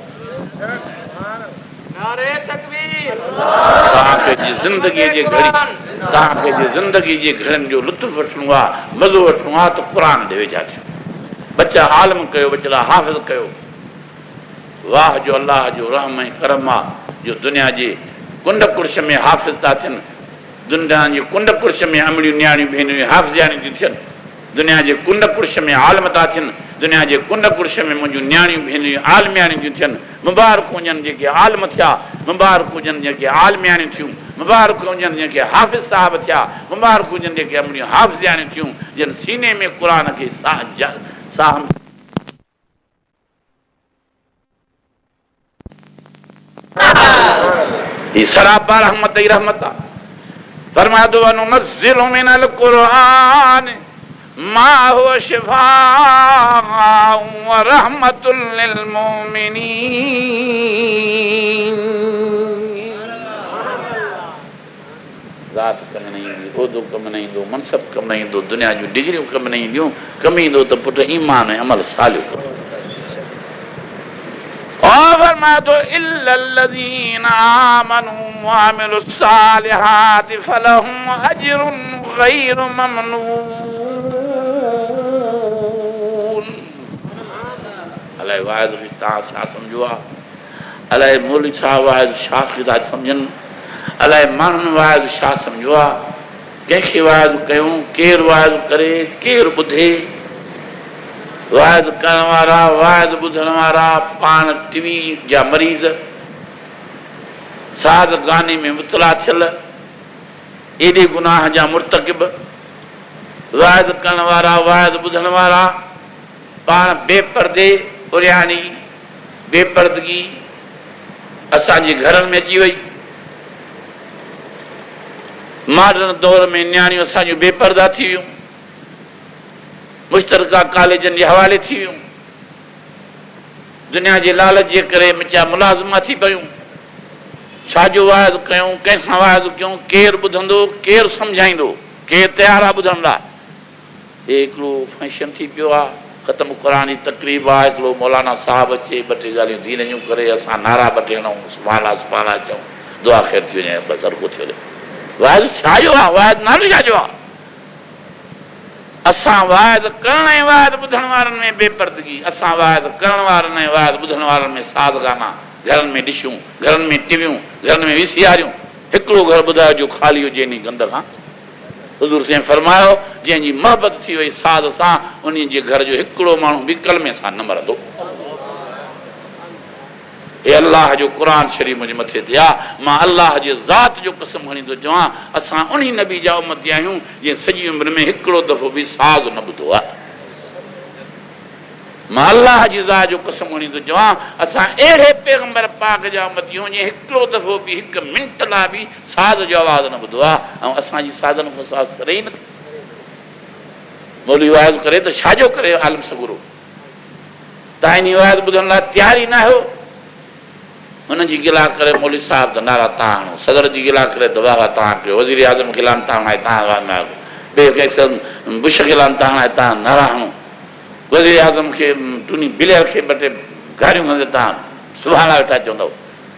तव्हांखे ज़िंदगीअ जे घड़ी, तव्हांखे ज़िंदगी जे घड़ियुनि जो लुत्फ़ वठिणो आहे, मज़ो वठिणो आहे त क़ुर ॾे वेझा थियो। बच्चा आलिम कयो, बच्चा हाफ़िज़ कयो। वाह जो अलाह जो रहम ऐं करम आहे जो दुनिया जे कुंड कुर्श में हाफ़िज़ था थियनि, दुनिया जे कुंड कुर्श में अमड़ियूं न्याणियूं भेनरियूं हाफ़िज़ाणियूं थियूं थियनि, दुनिया जे कुंड कुर्श में आलिम था थियनि, दुनिया जे कुंड कुर्श में मुंहिंजूं न्याणियूं भेनरियूं आलमियाणियूं थियूं थियनि। मुबारक हुजनि जेके आलिम थिया, मुबारक हुजनि जेके आलमियाणियूं थियूं, मुबारक हुजनि जेके हाफ़िज़ साहिब थिया, मुबारक हुजनि जेके अमड़ियूं हाफ़िज़ाणियूं थियूं, जिन सीने में क़ुर खे साह ही सरापा रहमत ही रहमत आहे। फरमाया तो वनुनज़्ज़िलु मिनल क़ुरआन मा हुवा शिफ़ाअ व रहमतुल लिल मुमिनीन। ज़ात कम न ईंदी, उहिदो कम न ईंदो, मनसब कम न ईंदो, दुनिया जूं डिग्रियूं कम न ईंदियूं, कम ईंदो त पुट ईमान ऐं अमल सालियो करो। और फरमाया तो इल्लल्लज़ीना आमनू व अमिलुस सालिहाति फलहुम अजरुन गैरु ममनून। अलाए वाहिद तव्हां छा सम्झो आहे, अलाए मौलवी साहब वाहिद छा था सम्झनि, अलाए माण्हुनि वाहिद छा सम्झो आहे। कंहिंखे वाहिद कयूं, केरु वाहिद करे, केरु ॿुधे। वाइद करण वारा, वाइद ॿुधण वारा पाण टीवी जा मरीज़, साद गाने में मुतला थियल, एॾे गुनाह जा मुर्तकिब। वाइद करण वारा, वाइद ॿुधण वारा पाण बेपर्दे, उरियानी बेपर्दगी असांजे घरनि में अची वई। मॉडर्न दौर में नियाणियूं असांजूं बेपर्दा थी वियूं, मुश्तरका कॉलेजनि जे हवाले थी वियूं, दुनिया जे लालच जे करे मिचा मुलाज़िमा थी पयूं। छाजो वाइद कयूं, कंहिंसां वाइद कयूं, केरु ॿुधंदो, केरु सम्झाईंदो, केरु तयारु आहे ॿुधण लाइ। हे हिकिड़ो फंक्शन थी पियो आहे, ख़तम क़ुर जी तक़रीब आहे, हिकिड़ो मौलाना साहिबु अचे, ॿ टे ॻाल्हियूं धीरजूं करे, असां नारा ॿ टे हणूं, सुभाणे सुभाणे चऊं, दुआ ख़ैर थी वञे, बसि हर को थी वञे। वाइद छाजो आहे, वाइद नालो छाजो आहे। असां वाइद करण ऐं वाइद ॿुधण वारनि में बेपर्दगी, असां वाइद करण वारनि ऐं वाइद ॿुधण वारनि में साद गाना, घरनि में डिशूं, घरनि में टीवियूं, घरनि में वीसीआरियूं। हिकिड़ो घर ॿुधायो जो ख़ाली हुजे इन गंद खां। हुज़ूर साईं फरमायो जंहिंजी मोहबत थी वई साद सां, उन जे घर जो हिकिड़ो माण्हू बि कलमे सां न मरंदो। हे अलाह जो क़ुर शरीफ़ मुंहिंजे मथे ते आहे, मां अलाह जे ज़ात जो कसम खणी थो चवां, असां उन नबी जा उम्मती आहियूं जीअं सॼी उमिरि में हिकिड़ो दफ़ो बि साज़ न ॿुधो आहे। मां अलाह जी ज़ात जो कसम खणी थो चवां, असां अहिड़े पैगंबर पाक जा उम्मती आहियूं जीअं हिकिड़ो दफ़ो बि, हिकु मिंट लाइ बि साज़ जो आवाज़ न ॿुधो आहे। ऐं असांजी साज़नि खां साज़ करे ई नथी। मौलवी वाइद करे त छाजो करे आलिम सगुरो, तव्हां इन वाइद ॿुधण लाइ तयार ई न आहियो। उनजी गिला करे मौलवी साहिब त नारा तव्हां हणो, सदर जी गिला करे त वाह तव्हां कयो, वज़ीर आज़म खे लान तव्हां हणाए तव्हां वाह न, ॿिए कंहिं बुश खे लान तव्हां हणाए तव्हां नारा हणो, वज़ीर आज़म खे टूनी बिलियर खे ॿ टे गारियूं कंदे तव्हां सुभाणे वेठा चवंदव,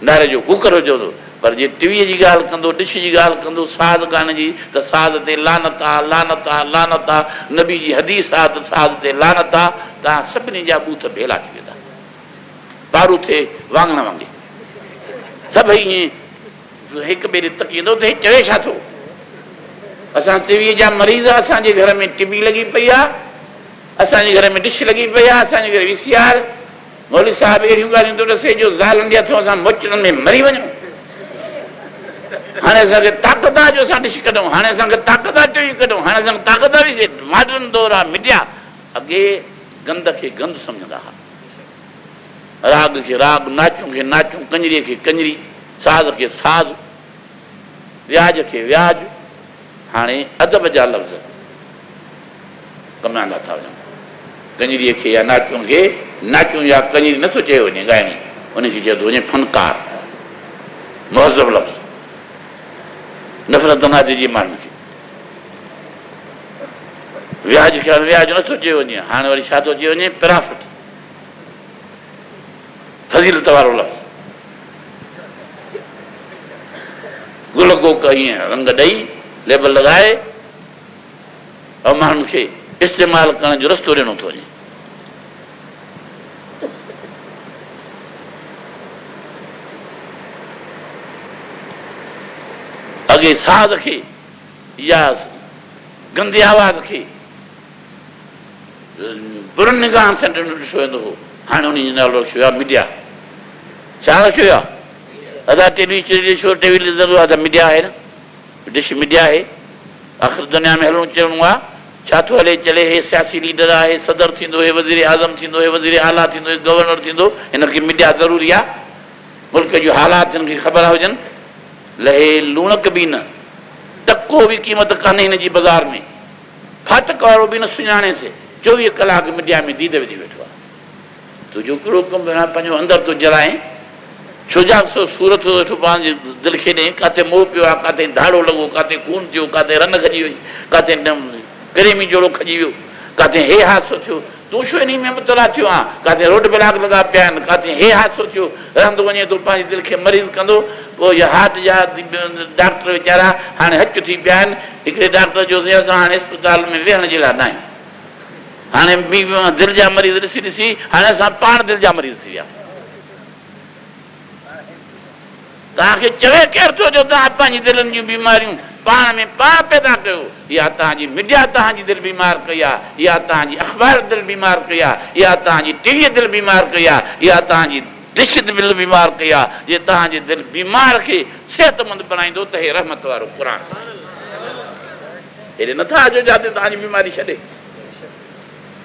नारे जो कुकर हुजो। पर जे टीवीअ जी ॻाल्हि कंदो, डिश जी ॻाल्हि कंदो, साद गाने जी, त साद ते लानत आहे, लानत आहे, लानत आहे। नबी जी हदीस आहे त साद ते लानत आहे। तव्हां सभिनी जा बूथ भेला थी वेंदा, पारू थिए वांगण वांगे सभई ईअं हिकु ॿिए ॾे तकींदो त हे चवे छा थो। असां 23 जा मरीज़ असांजे घर में टीबी लॻी पई आहे, असांजे घर में डिश लॻी पई आहे, असांजे घर VCR। मौलवी साहिब अहिड़ियूं ॻाल्हियूं थो ॾसे जो ज़ालनि जे हथों असां मोचड़नि में मरी वञूं। हाणे असांखे ताक़त आहे जो असां डिश कढूं, हाणे असांखे ताक़त आहे टीवी कढूं, हाणे असांखे ताक़त आहे मॉडर्न दौर आहे मीडिया। अॻे गंद खे गंद सम्झंदा हुआ, राग खे राग, नाचूं खे नाचूं, कंजरीअ खे कंजरी, साज़ खे साज़, व्याज खे व्याज। हाणे अदब जा लफ़्ज़ कमाईंदा था वञनि। कंजरीअ खे या नाचूं खे नाचूं या कंजरी नथो चयो वञे ॻाइणी, उनखे चयो थो वञे फनकार, मुहज़ब लफ़्ज़। नफ़रत न जी माण्हुनि खे व्याज खे व्याज नथो चयो वञे, हाणे वरी छा थो चयो वञे पिराफिट, फज़ीलत वारो लफ़्ज़। गुल गोक ईअं रंग ॾेई लेबल लॻाए ऐं माण्हुनि खे इस्तेमालु करण जो रस्तो ॾियणो थो वञे। अॻे साज़ खे या गंदी आवाज़ खे बुरनि निगाहनि सां ॾिसो वेंदो हो, हाणे उन जो नालो रखियो आहे मीडिया। छा रखियो आहे? अदा टीवी शो टीवी ज़रूरु आहे त मीडिया आहे न, डिश मीडिया आहे। आख़िर दुनिया में हलणो चवणो आहे, छा थो हले चले, हे सियासी लीडर आहे, हे सदर थींदो, हे वज़ीर आज़म थींदो, हे वज़ीर आला थींदो, हे गवर्नर थींदो, हिनखे मीडिया ज़रूरी आहे। मुल्क जूं हालात हिन खे ख़बर हुजनि। लहे लूणक बि न, टको बि क़ीमत कान्हे हिन जी बाज़ार में, फाटक वारो बि न सुञाणेसि, 24 कलाक मीडिया में दीद विझी वेठो आहे। तुंहिंजो कहिड़ो कमु पंहिंजो अंदरि थो जलाए, छोजा सूरत वेठो पंहिंजे दिलि खे ॾे, किथे मोह पियो आहे, किथे धाड़ो लॻो, किथे खून थियो, किथे रन खजी वई, किथे प्रेमी जोड़ो खजी वियो, किथे हे हादसो थियो, तूं छो इन में मुबतला थियो आहे, किथे रोड ब्लॉक लॻा पिया आहिनि, किथे हे हादसो थियो, रहंदो वञे थो पंहिंजी दिलि खे मरीज़ कंदो। पोइ इहा हार्ट जा डॉक्टर वीचारा हाणे हच थी पिया आहिनि। हिकिड़े डॉक्टर जो असां हाणे अस्पताल में वेहण जे लाइ न आहियूं, हाणे दिलि जा मरीज़ ॾिसी ॾिसी हाणे असां पाण दिलि जा मरीज़ थी विया। तव्हांखे चवे केरु थो जो तव्हां पंहिंजी दिलनि जूं बीमारियूं पाण में पाण पैदा कयो? इहा तव्हांजी मीडिया तव्हांजी दिलि बीमार कई आहे, इहा तव्हांजी अख़बार दिलि बीमार कई आहे, इहा तव्हांजी टीवीअ दिलि बीमार कई आहे, इहा तव्हांजी डिश दिलि बीमार कई आहे। जे तव्हांजी दिलि बीमार खे सिहतमंद बणाईंदो त हे रहमत वारो क़ुर हेॾे नथा अचो जिते तव्हांजी बीमारी छॾे।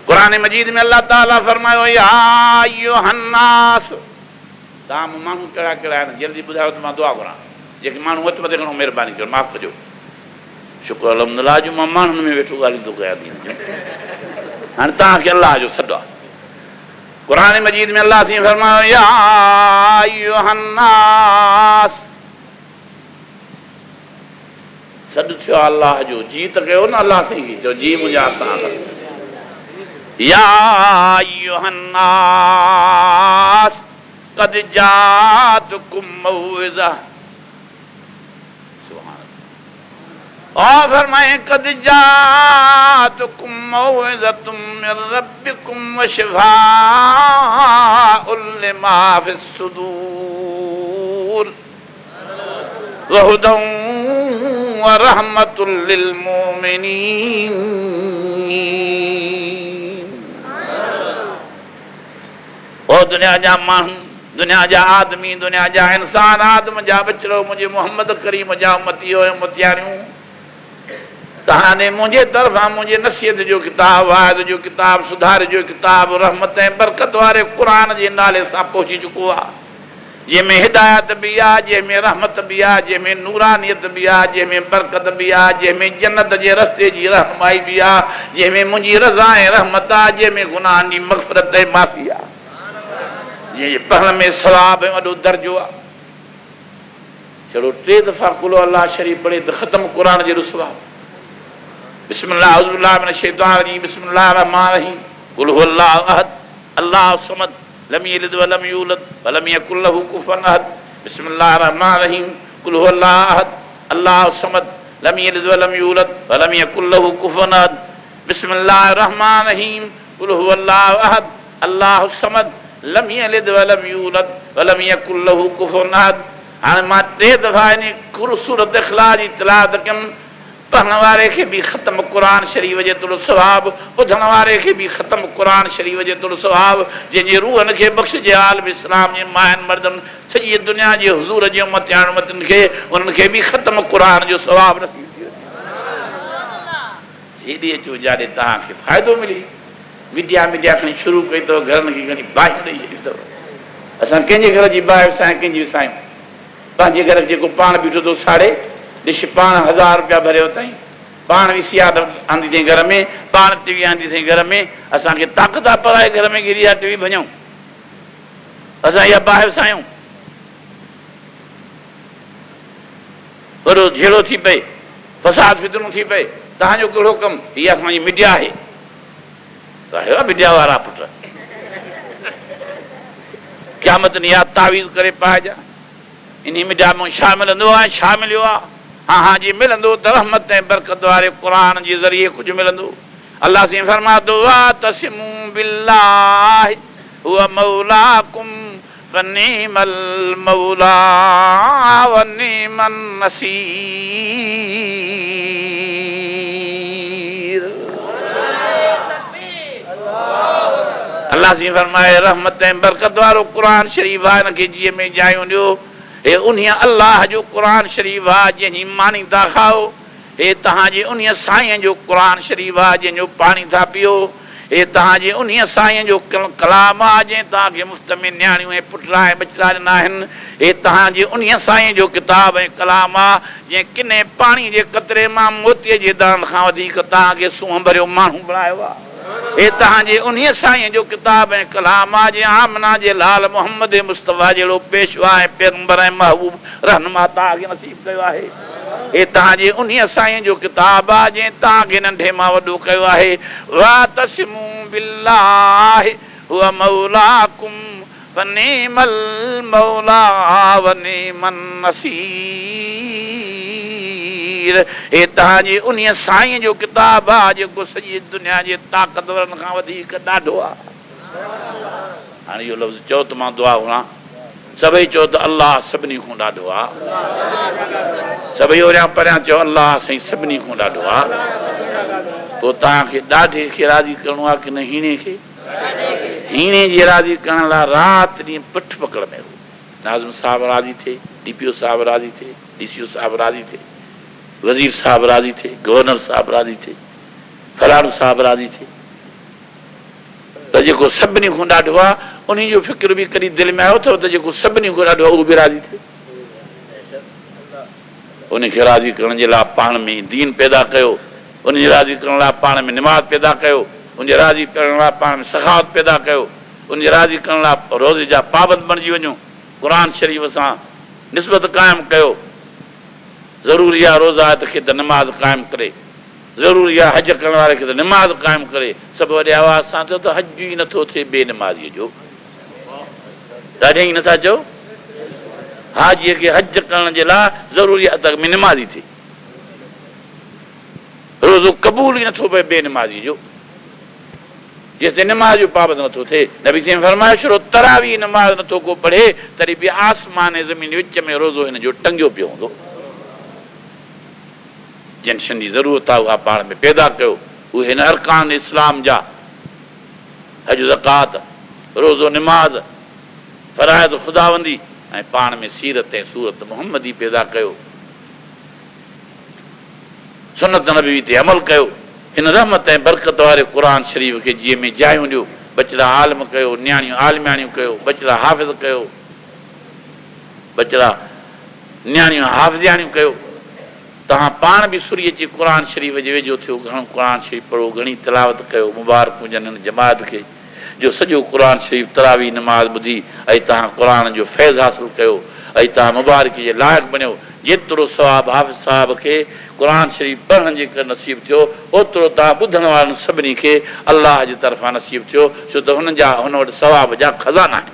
क़ुर मजीद में अलाह ताला फरमायो, या अय्युहन्नास, तव्हां माण्हू कहिड़ा कहिड़ा आहिनि जल्दी ॿुधायो त मां दुआ घुरां। जेके माण्हू हथ मथे खणो महिरबानी कयो, माफ़ु कजो। शुक्र अलहमदुलिल्लाह जो मां माण्हुनि में वेठो ॻाल्हियूं थो कयां थी। हाणे तव्हांखे अलाह जो सॾु आहे। क़ुर मजीद में अलाह साईं फरमायो, या अय्युहन्नास, सॾु थियो आहे अलाह जो। जी त कयो न अलाह साईं खे, चयो जी मुंहिंजा असां। या अय्युहन्नास क़द जातकुम मौइज़ा, और फरमाए क़द जातकुम मौइज़तुम मिन रब्बिकुम व शिफाउल लिमा फिस सुदूर व हुदन व रहमतुल लिल मोमिनीन। ओ दुनिया जा माण्हू, दुनिया जा आदमी, दुनिया जा इंसान, आदम जा बचड़ो, मुंहिंजे मोहम्मद करीम जा उम्मतियो ऐं उम्मतियारियूं, तव्हां मुंहिंजे तरफ़ां मुंहिंजे नसीहत जो किताब, वाइद जो किताब, सुधार जो किताब, रहमत ऐं बरकत वारे क़ुर जे नाले सां पहुची चुको आहे, जंहिंमें हिदायत बि आहे, जंहिंमें रहमत बि आहे, जंहिंमें नूरानियत बि आहे, जंहिंमें बरकत बि आहे, जंहिंमें जन्नत जे रस्ते जी रहनुमाई बि आहे, जंहिंमें मुंहिंजी रज़ा ऐं रहमत आहे, जंहिंमें गुनाहनि जी मग़फ़िरत ऐं माफ़ी आहे, जंहिंजे पढ़ण में सवाब ऐं वॾो दर्जो आहे। चलो 3 दफ़ा कुल अल्लाह शरीफ़ पढ़े त ख़तम क़ुर जे रुसवा। बिस्मिल्लाह औज़ु बिल्लाहि मिनश शैतानिर रजीम, बिस्मिल्लाहिर रहमानिर रहीम, कुल हुवल्लाहु अहद, अल्लाहु समद, लम यलिद व लम यूलद व लम यकुल लहू कुफुवन अहद। बिस्मिल्लाहिर रहमानिर रहीम, कुल हुवल्लाहु अहद, अल्लाहु समद, लम यलिद व लम यूलद व लम यकुल लहू कुफुवन अहद। बिस्मिल्लाहिर रहमानिर रहीम, कुल हुवल्लाहु अहद, अल्लाहु समद, लम यलिद व लम यूलद व लम यकुल लहू कुफुवन अहद। हाणे मां 3 दफ़ा इन सूरत इख़लास जी तिलावत कयमि। पढ़ण वारे खे बि ख़तम क़ुरान शरीफ़ जेतिरो सवाबु, ॿुधण वारे खे बि ख़तम क़ुरान शरीफ़ जेतिरो सवाबु। जंहिंजे रूहनि खे बख़्शिजे आलम इस्लाम जे मायनि मर्दनि सॼी दुनिया जे हुज़ूर जे उमतियुनि खे उन्हनि खे बि ख़तम क़ुरान जो सवाबु नसीब थी वञे। हेॾे अचो जाॾे तव्हांखे फ़ाइदो मिली। मीडिया खणी शुरू कई अथव, घरनि खे खणी बाहियूं ॾेई छॾियूं अथव। असां कंहिंजे घर जी बाहि विसायूं, कंहिंजी विसायूं? पंहिंजे घर जेको पाण बीठो थो साड़े, ॾिस पाण 1000 रुपया भरियो अथई, पाण विसी आंदी अथई घर में, पाण टीवी आंदी अथई घर में। असांखे ताक़त आहे पराए घर में गिरी आहे टीवी भञूं, असां इहा बाहि विसायूं। वॾो झेड़ो थी पए, फसाद फितरूं थी पए। तव्हांजो कहिड़ो कमु? हीअ असांजी मीडिया आहे। मीडिया वारा पुट क़यामत याद तावीज़ करे पाइजा। इन मीडिया में छा मिलंदो आहे, छा मिलियो आहे? हा जी मिलंदो त रहमत ऐं बरकत वारे क़ुरान जे ज़रिए कुझु मिलंदो। अलाह साईं फरमातो वातसिमू बिल्लाहि हुव मौलाकुम वनिमल मौला वनिमन नसीर। अलाह साईं फरमाए रहमत ऐं बरकत वारो क़ुरान शरीफ़ आहे, हिनखे जीअं में जायूं ॾियो। हे उन अलाह जो क़ुरान शरीफ़ आहे जंहिंजी मानी था खाओ। हे तव्हांजे उन साईं जो क़ुरान शरीफ़ आहे जंहिंजो पाणी था पियो। हे तव्हांजे उन साईं जो कलाम आहे जंहिं तव्हांखे मुफ़्त में नियाणियूं ऐं पुटरा ऐं बचड़ा ॾिना आहिनि। हे तव्हांजे उन साईं जो किताब ऐं कलाम आहे जंहिं किने पाणी जे क़तरे मां मोतीअ जे दाण खां वधीक तव्हांखे सूंहं भरियो माण्हू बणायो आहे। हे तव्हांजे उन साईं जो किताब ऐं कलाम आहे जंहिं आमना जे लाल मोहम्मद मुस्तफ़ा जहिड़ो पेशवा ऐं पैगंबर ऐं महबूब रहनुमा तव्हांखे नसीब कयो आहे। हे तव्हांजे उन साईं जो किताब आहे जंहिं तव्हांखे नंढे मां वॾो कयो आहे। वातसिमू बिल्लाहि हुव मौलाकुम वनिमल मौला वनिमन नसीर। हे तव्हांजे उन साईं जो किताब आहे जेको सॼी दुनिया जे ताक़तवरनि खां वधीक ॾाढो आहे। हाणे इहो लफ़्ज़ चओ त मां दुआ घुरां, सभई चओ त अलाह सभिनी खां ॾाढो आहे। सभई ओरियां परियां चओ अलाह साईं सभिनी खां ॾाढो आहे। पोइ तव्हांखे ॾाढे खे राज़ी करिणो आहे की न हीणे खे? हीणे जी राज़ी करण लाइ राति ॾींहुं पिठ पकड़ में हो। नाज़िम साहिबु राज़ी थिए, DPO साहिबु राज़ी थिए, DCO साहिबु राज़ी थिए, वज़ीर साहिबु राज़ी थिए, गवर्नर साहिबु राज़ी थिए, फलाणो साहिबु राज़ी थिए। त जेको सभिनी खां ॾाढो आहे उन जो फ़िक्र बि कॾहिं दिलि में आयो अथव त जेको सभिनी खां ॾाढो आहे उहो बि राज़ी थिए। उनखे राज़ी करण जे लाइ पाण में दीन पैदा कयो, उनखे राज़ी करण लाइ पाण में निमाज़ पैदा कयो, उनखे राज़ी करण लाइ पाण में सखावत पैदा कयो, उनखे राज़ी करण लाइ रोज़े जा पाबंद बणिजी वञो, क़ुरान शरीफ़ सां निस्बत क़ाइमु कयो। ज़रूरी आहे रोज़ा खे त निमाज़ क़ाइमु करे, ज़रूरी आहे हज करण वारे खे त निमाज़ क़ाइमु करे। सभु वॾे आवाज़ सां चओ त हज ई नथो थिए बेनिमाज़ीअ जो। ॾाढा ई नथा चओ? हाजीअ खे हज करण जे लाइ ज़रूरी आहे त निमाज़ी थिए। रोज़ो क़बूल ई नथो पए बेनिमाज़ी जो, जेसिताईं निमाज़ जो पाबंद नथो थिए। नबी साईं फरमायो छॾो तरावी निमाज़ नथो को पढ़े तॾहिं बि आसमान ऐं ज़मीन विच में रोज़ो हिन जो टंगियो पियो हूंदो। जिन शयुनि जी ज़रूरत आहे उहा पाण में पैदा कयो। उहे हिन अरकान इस्लाम जा हज ज़कात रोज़ो निमाज़ फ़राइज़ ख़ुदावंदी ऐं पाण में सीरत ऐं सूरत मुहम्मदी पैदा कयो। सुनत नबी ते अमल कयो। हिन रहमत ऐं बरकत वारे क़ुरान शरीफ़ खे जीअं में जायूं ॾियो। बचड़ा आलिम कयो, नियाणियूं आलिमाणियूं कयो, बचड़ा हाफ़िज़ कयो, बचड़ा नियाणियूं हाफ़िज़ियाणियूं कयो। तव्हां पाण बि सुरी अची क़ुरान शरीफ़ जे वेझो थियो, घणो क़ुरान शरीफ़ पढ़ो, घणी तिलावत कयो। मुबारक हुजनि हिन जमात खे जो सॼो क़ुरान शरीफ़ तरावी नमाज़ ॿुधी ऐं तव्हां क़ुरान जो फैज़ हासिलु कयो ऐं तव्हां मुबारकी जे लाइक़ु बणियो। जेतिरो सवाबु हाफ़िज़ साहिब खे क़ुरान शरीफ़ पढ़ण जे करे नसीबु थियो, ओतिरो तव्हां ॿुधण वारनि सभिनी खे अलाह जे तरफ़ां नसीबु थियो, छो त हुन वटि सवाब जा खज़ाना आहिनि।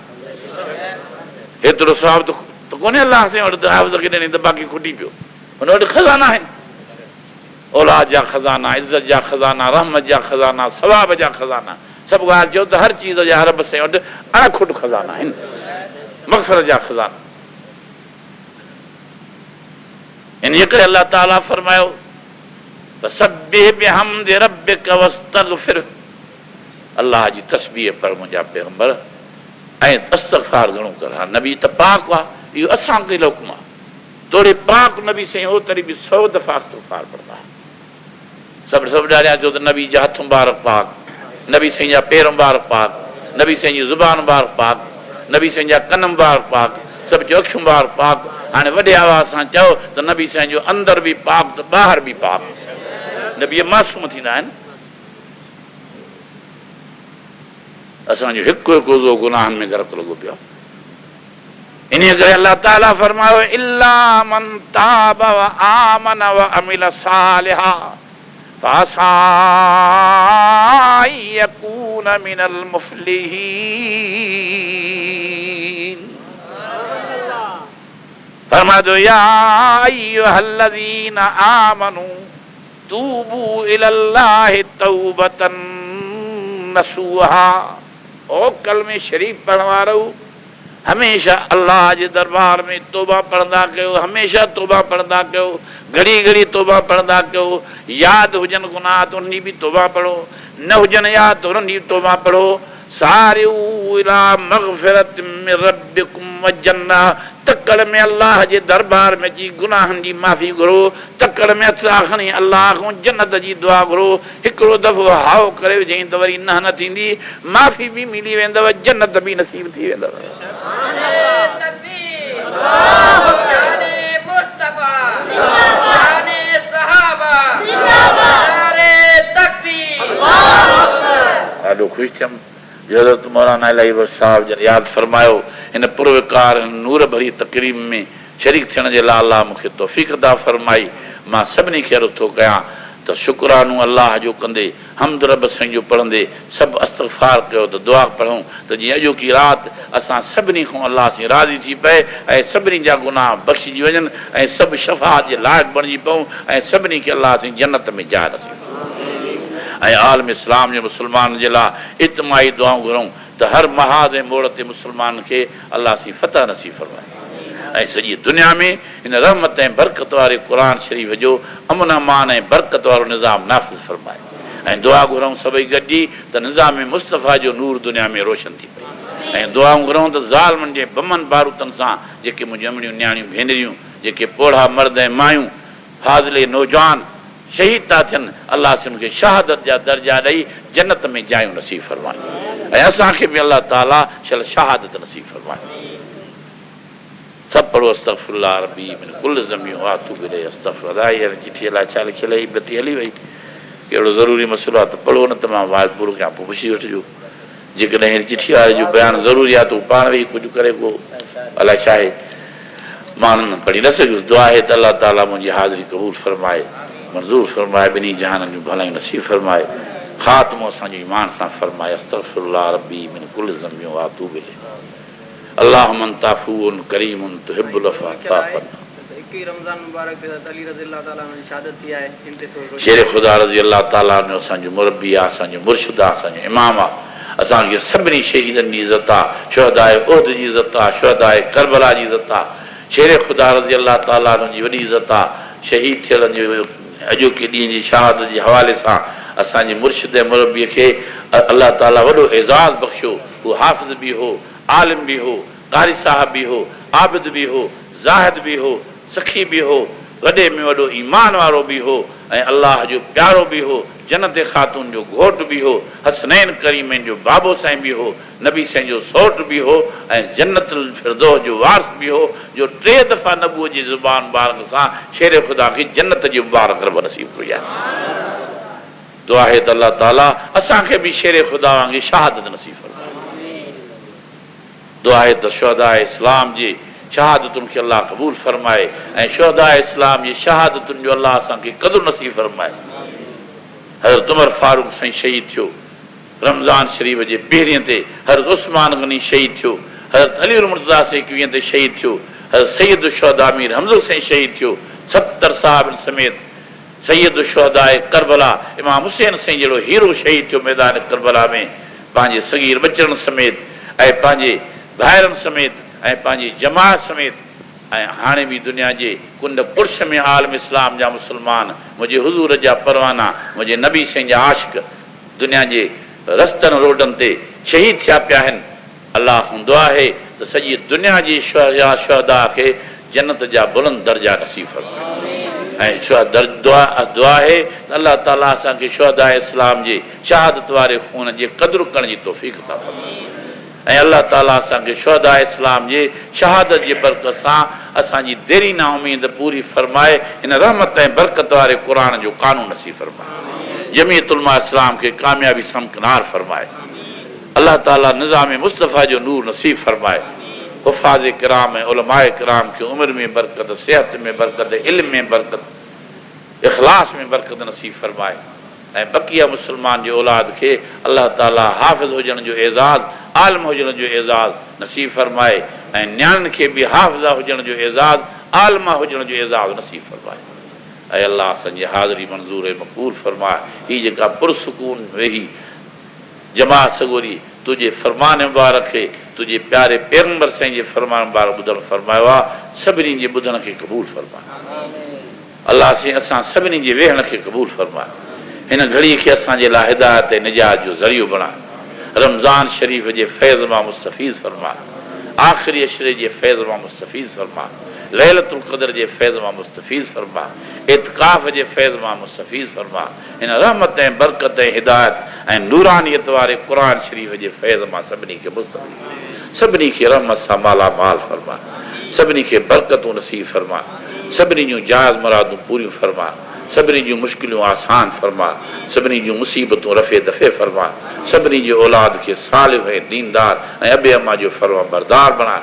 हेतिरो सवाबु त कोन्हे अलाह साईं वटि हाफ़िज़ खे ॾिनई त बाक़ी खुटी पियो। हुन वटि खज़ाना आहिनि, औलाद जा खज़ाना, इज़त जा खज़ाना, रहमत जा खज़ाना, सवाब जा खज़ाना। सभु ॻाल्हि चयो त हर चीज़ जा रब साईं वटि अणखुट खज़ाना आहिनि, मग़फ़िरत जा खज़ाना। इन करे अलाह ताला फरमायो फसब्बिह बिहम्दि रब्बिक वस्तगफिर, अल्लाह जी तस्बीह पढ़ मुंहिंजा पैगंबर ऐं इस्तग़फ़ार घणो कर। हा नबी त पाक आहे, इहो असांखे हुकुम आहे। तोड़े पाक नबी साईं हो तरी बि 100 दफ़ा इस्तग़फ़ार पढ़ंदा। सभु ॼाणिया छो त नबी जा हथ मुबारक पाक, नबी साईं जा पेर मुबारक पाक, नबी साईं जी ज़ुबान मुबारक पाक, नबी साईं जा कन मुबारक पाक, सभु जो अखियूं मुबारक पाक। हाणे वॾे आवाज़ सां चओ त नबी साईं जो अंदर बि पाक त ॿाहिरि बि पाक। नबी मासूम थींदा आहिनि। असांजो हिकु हिकु रोज़ो गुनाहनि में ग़रक़ लॻो पियो। इन करे अलाह ताला फरमायो इल्ला मन ताब व आमन व अमिल सालिहा फासा यकून मिनल मुफलिहीन। फरमायो या अय्युहल्लज़ीना आमनू तूबू इलल्लाहि तौबतन नसूहा। ओ कलमे शरीफ पढ़ण वारो हमेशा अल्लाह जे दरबार में तौबा पढ़ंदा कयो, हमेशा तौबा पढ़ंदा कयो, घड़ी घड़ी तौबा पढ़ंदा कयो। यादि हुजनि गुनाह त उन बि तौबा पढ़ो, न हुजनि यादि त उन तौबा पढ़ो। सारियू इला मग़फ़िरत मिन रब्बिकुम व जन्नह, तकड़ में अल्लाह जे दरबार में अची गुनाहनि जी माफ़ी घुरो, तकड़ में हथु खणी अल्लाह खां जन्नत जी दुआ घुरो। हिकिड़ो दफ़ो हाओ करे विझईं त वरी न थींदी, माफ़ी बि मिली वेंदव, जन्नत बि नसीब थी वेंदव। ॾाढो ख़ुशि थियमि हज़रत मौलाना इलाही बख़्श साहब जन यादि फरमायो हिन पुरवकार नूर भरी तक़रीब में शरीक थियण जे लाइ अलाह मूंखे तौफ़ीक़ अता फरमाई। मां सभिनी खे अर्ज़ु थो कयां त शुक्रानो अलाह जो कंदे, हमद रब साईं जो पढ़ंदे, सभु इस्तग़फ़ार कयो त दुआ पढ़ूं त जीअं अॼोकी राति असां सभिनी खां अलाह सां राज़ी थी पए ऐं सभिनी जा गुनाह बख़्शिजी वञनि ऐं सभु शफ़ाअत जे लाइक़ु बणिजी पऊं ऐं सभिनी खे अलाह साईं जन्नत में जाइ नसीब ऐं आलम इस्लाम जे मुस्लमान जे लाइ इज्तिमाही दुआऊं घुरूं त हर महाज़ ऐं मोड़ ते मुस्लमान खे अलाह सी फतह नसीब फरमाए ऐं सॼी दुनिया में हिन रहमत ऐं बरकत वारे क़ुर शरीफ़ जो अमन अमान ऐं बरकत वारो निज़ाम नाफ़िज़ फरमाए। ऐं दुआ घुरूं सभई गॾिजी त निज़ाम मुस्तफ़ा जो नूर दुनिया में रोशन थी पए। ऐं दुआऊं घुरूं त ज़ालिमनि जे बमनि बारूतनि सां जेके मुंहिंजूं अमड़ियूं न्याणियूं भेनरियूं, जेके पोढ़ा मर्द ऐं मायूं, फाज़िले नौजवान शहीद था थियनि, अलाह से उनखे शहादत जा दर्जा ॾेई जन्नत में जायूं नसीब फरमाए ऐं असांखे बि अलाह ताला शहादत नसीब फरमाए। सभु पढ़ो अस्तग़फिरुल्लाह रब्बी मिन कुल्लि ज़ंबि व अतूबु इलैहि अस्तग़फिरुल्लाह। चिठीअ लाइ छा लिखियल आहे, बती हली वई, कहिड़ो ज़रूरी मसइलो आहे त पढ़ो न त मां वाइदो पूरो कयां, पोइ पुछी वठिजो। जेकॾहिं हिन चिठी वारे जो बयानु ज़रूरी आहे त हू पाण वेही कुझु करे को अलाए छा आहे, मां पढ़ी न सघियुसि। दुआ आहे त अलाह ताला मुंहिंजी हाज़िरी क़बूल फरमाए, मंज़ूर फरमाए, ॿिन्ही जहाननि जूं भलायूं नसीब फरमाए, ख़ात्मो असांजो ईमान सां फरमाए। अस्तग़फिरुल्लाह रब्बी मिन कुल्लि ज़ंबि व अतूबु इलैहि। अल्लाहुम्मा अंता अफ़ूउन करीमुन तुहिब्बुल अफ़्वा फ़अफ़ु अन्ना। शेर ख़ुदा रज़ी अल्लाह ताला अन्हु असांजो मुरबी आहे, असांजो मुर्शिद आहे, असांजो इमाम आहे। असांखे सभिनी शहीदनि जी इज़त आहे, शुहदाए उहद जी इज़त आहे, शुहदाए करबला जी इज़त आहे। शेर ख़ुदा रज़ी अल्लाह ताला अन्हु जी वॾी इज़त आहे। शहीद थियलनि जो अॼोके ॾींहं जी शहादत जे हवाले सां असांजे मुर्शिद ऐं मुरबीअ खे अल्लाह ताला वॾो एज़ाज़ बख़्शियो। हू हाफ़िज़ बि हो, आलिम बि हो, कारी साहिब बि हो, आबिद बि हो, ज़ाहिद बि हो, सखी बि हो, वॾे में वॾो ईमान वारो बि हो ऐं अलाह जो प्यारो बि हो, जन्नत ख़ातून जो घोट बि हो, हसनैन करीमैन जो बाबो साईं बि हो, नबी साईं जो सौट बि हो ऐं जन्नतुल फिरदौस जो वारिस बि हो, जो 3 दफ़ा नबूअ जी ज़ुबान मुबारक सां शेर ख़ुदा खे जन्नत जी मुबारक रब नसीब कई आहे। दुआ आहे त अलाह ताला असांखे बि शेर ख़ुदा वांगुरु शहादत नसीब फरमाए। दुआ आहे त शुहदाए इस्लाम जी शहादतुनि खे अलाह क़बूल फरमाए ऐं शुहदाए इस्लाम जी शहादतुनि जो अलाह असांखे क़दुरु नसीब फरमाए। हज़रत उमर फारूक साईं शहीद थियो रमज़ान शरीफ़ जे पहिरीं ते, हज़रत उस्मान गनी शहीद थियो, हज़रत अली मुर्तज़ा साईं 21 ते शहीद थियो, हज़रत सैयद शुहदा मीर हमज़ा साईं शहीद थियो, 70 साहिबनि समेत सैयद शुहदाए करबला इमाम हुसैन साईं जहिड़ो हीरो शहीद थियो मैदान करबला में, पंहिंजे सगीर बचड़नि समेत ऐं पंहिंजे भाइरनि समेत ऐं पंहिंजी जमात समेत ऐं हाणे बि दुनिया जे कुंड पुरुष में आलम इस्लाम जा मुस्लमान मुंहिंजे हुज़ूर जा परवाना मुंहिंजे नबी साईं जा आशिक़ दुनिया जे रस्तनि रोडनि ते शहीद थिया पिया आहिनि। अलाह हूंदो आहे त सॼी दुनिया जी शहदा खे जन्नत जा बुलंद दर्जा नसीब फरमाए। ऐं दुआ आहे त अलाह ताला असांखे शहदा इस्लाम जे शहादत वारे खून जे क़दुरु करण जी तौफ़ीक़ था फरमाए। ऐं अलाह ताला असांखे शहदा इस्लाम जे शहादत जे बरकत सां असांजी देरी ना उम्मीद पूरी फरमाए। हिन रहमत ऐं बरकत वारे क़ुर जो कानून नसीब फरमाए। जमीयत उलमा इस्लाम खे कामयाबी समकनार फरमाए। अलाह ताला निज़ाम मुस्तफ़ा जो नूर नसीब फरमाए। हुफ़ाज़ किराम ऐं उलमाए किराम खे उमिरि में बरकत, सिहत में बरकत, इल्म में बरकत, इख़लास में बरकत नसीब फरमाए। ऐं बक़िया मुस्लमान जे औलाद खे अलाह ताला हाफ़िज़ हुजण जो एज़ाज़, आलिम हुजण जो एज़ाज़ नसीब फरमाए। ऐं नियाणियुनि खे बि हाफ़िज़ा हुजण जो एज़ाज़, आलिमा हुजण जो एज़ाज़ नसीब फरमाए। ऐं अलाह असांजी हाज़िरी मंज़ूर ऐं मक़बूल फरमाए। हीअ जेका पुरसुकून वेही जमात सगोरी तुंहिंजे फ़रमान मुबारक खे, तुंहिंजे प्यारे पैगंबर साईं जे फ़रमान मुबारक ॿुधणु फरमायो आहे, सभिनी जे ॿुधण खे क़बूल फरमाए। अलाह साईं असां सभिनी जे वेहण खे क़बूल फरमाए। हिन घड़ीअ खे असांजे लाइ हिदायत ऐं निजात जो ज़रियो बणाए। रमज़ान शरीफ़ जे फैज़ मां मुस्तफ़ीज़ फरमाए। आख़िरी अशरे जे फैज़ मां मुस्तफ़ीज़ फरमाए। लैलतुल क़द्र जे फैज़ मां मुस्तफ़ीज़ फरमाए। इत्काफ़ जे फैज़ मां मुस्तफ़ीज़ फरमाए। हिन रहमत ऐं बरकत ऐं हिदायत ऐं नूरानियत वारे क़ुर शरीफ़ जे फैज़ मां सभिनी खे मुस्तफ़ीज़, सभिनी खे रहमत सां मालामाल फरमाए। सभिनी खे बरकतूं नसीब फरमाए। सभिनी जूं जाइज़ मुरादूं पूरियूं फरमाए। सभिनी जूं मुश्किलूं आसान फरमाए। सभिनी जूं मुसीबतूं रफ़े दफ़े फरमाए। सभिनी जे औलाद खे सालिह ऐं दीनदार ऐं अबे अमा जो फरमा बरदार बणाए।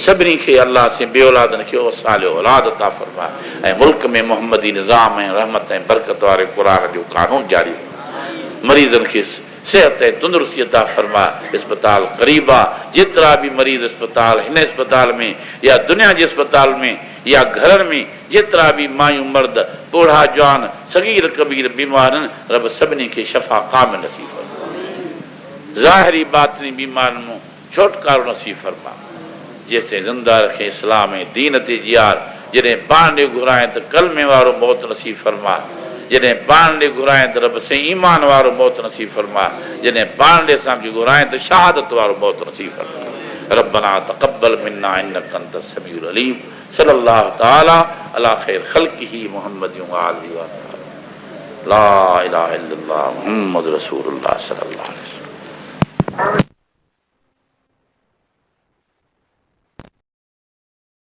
सभिनी खे अलाह से बे औलादनि खे सालिह औलाद अता फरमाए। ऐं मुल्क में मोहम्मदी निज़ाम ऐं रहमत ऐं बरकत वारे क़ुर जो कानून जारी फरमाए। मरीज़नि खे सेहत ऐं तंदुरुस्ती अता फरमाए। इस्पताल क़रीब आहे, जेतिरा बि मरीज़ इस्पताल, हिन इस्पताल में या दुनिया जे इस्पताल में या घरनि में जेतिरा बि मायूं मर्द, बूढ़ा जवान, सगीर कबीर बीमार आहिनि, रब सभिनी खे शफ़ा कामिल नसीब फरमाए। ज़ाहिरी बातिनी बीमारियुनि मां छुटकारो नसीब फरमाए। जेसिताईं ज़िंदा रखे इस्लाम ऐं दीन ते जियार। जॾहिं पाण ॾे घुराए त कलमे वारो मौत नसीब फरमाए। जॾहिं पाण ॾे घुराए त रब साईं ईमान वारो मौत नसीब फरमाए। जॾहिं पाण ॾे असांखे घुराए त शहादत वारो मौत नसीब फरमाए। रब्बना तक़ब्बल मिन्ना इन्नका अंतस समीउल अलीम। सल्लल्लाहु तआला अला खैर खल्क़िही मुहम्मद व आलिहि व असहाबिही। ला इलाहा इल्लल्लाह मुहम्मद रसूलुल्लाह सल्लल्लाहु अलैहि वसल्लम।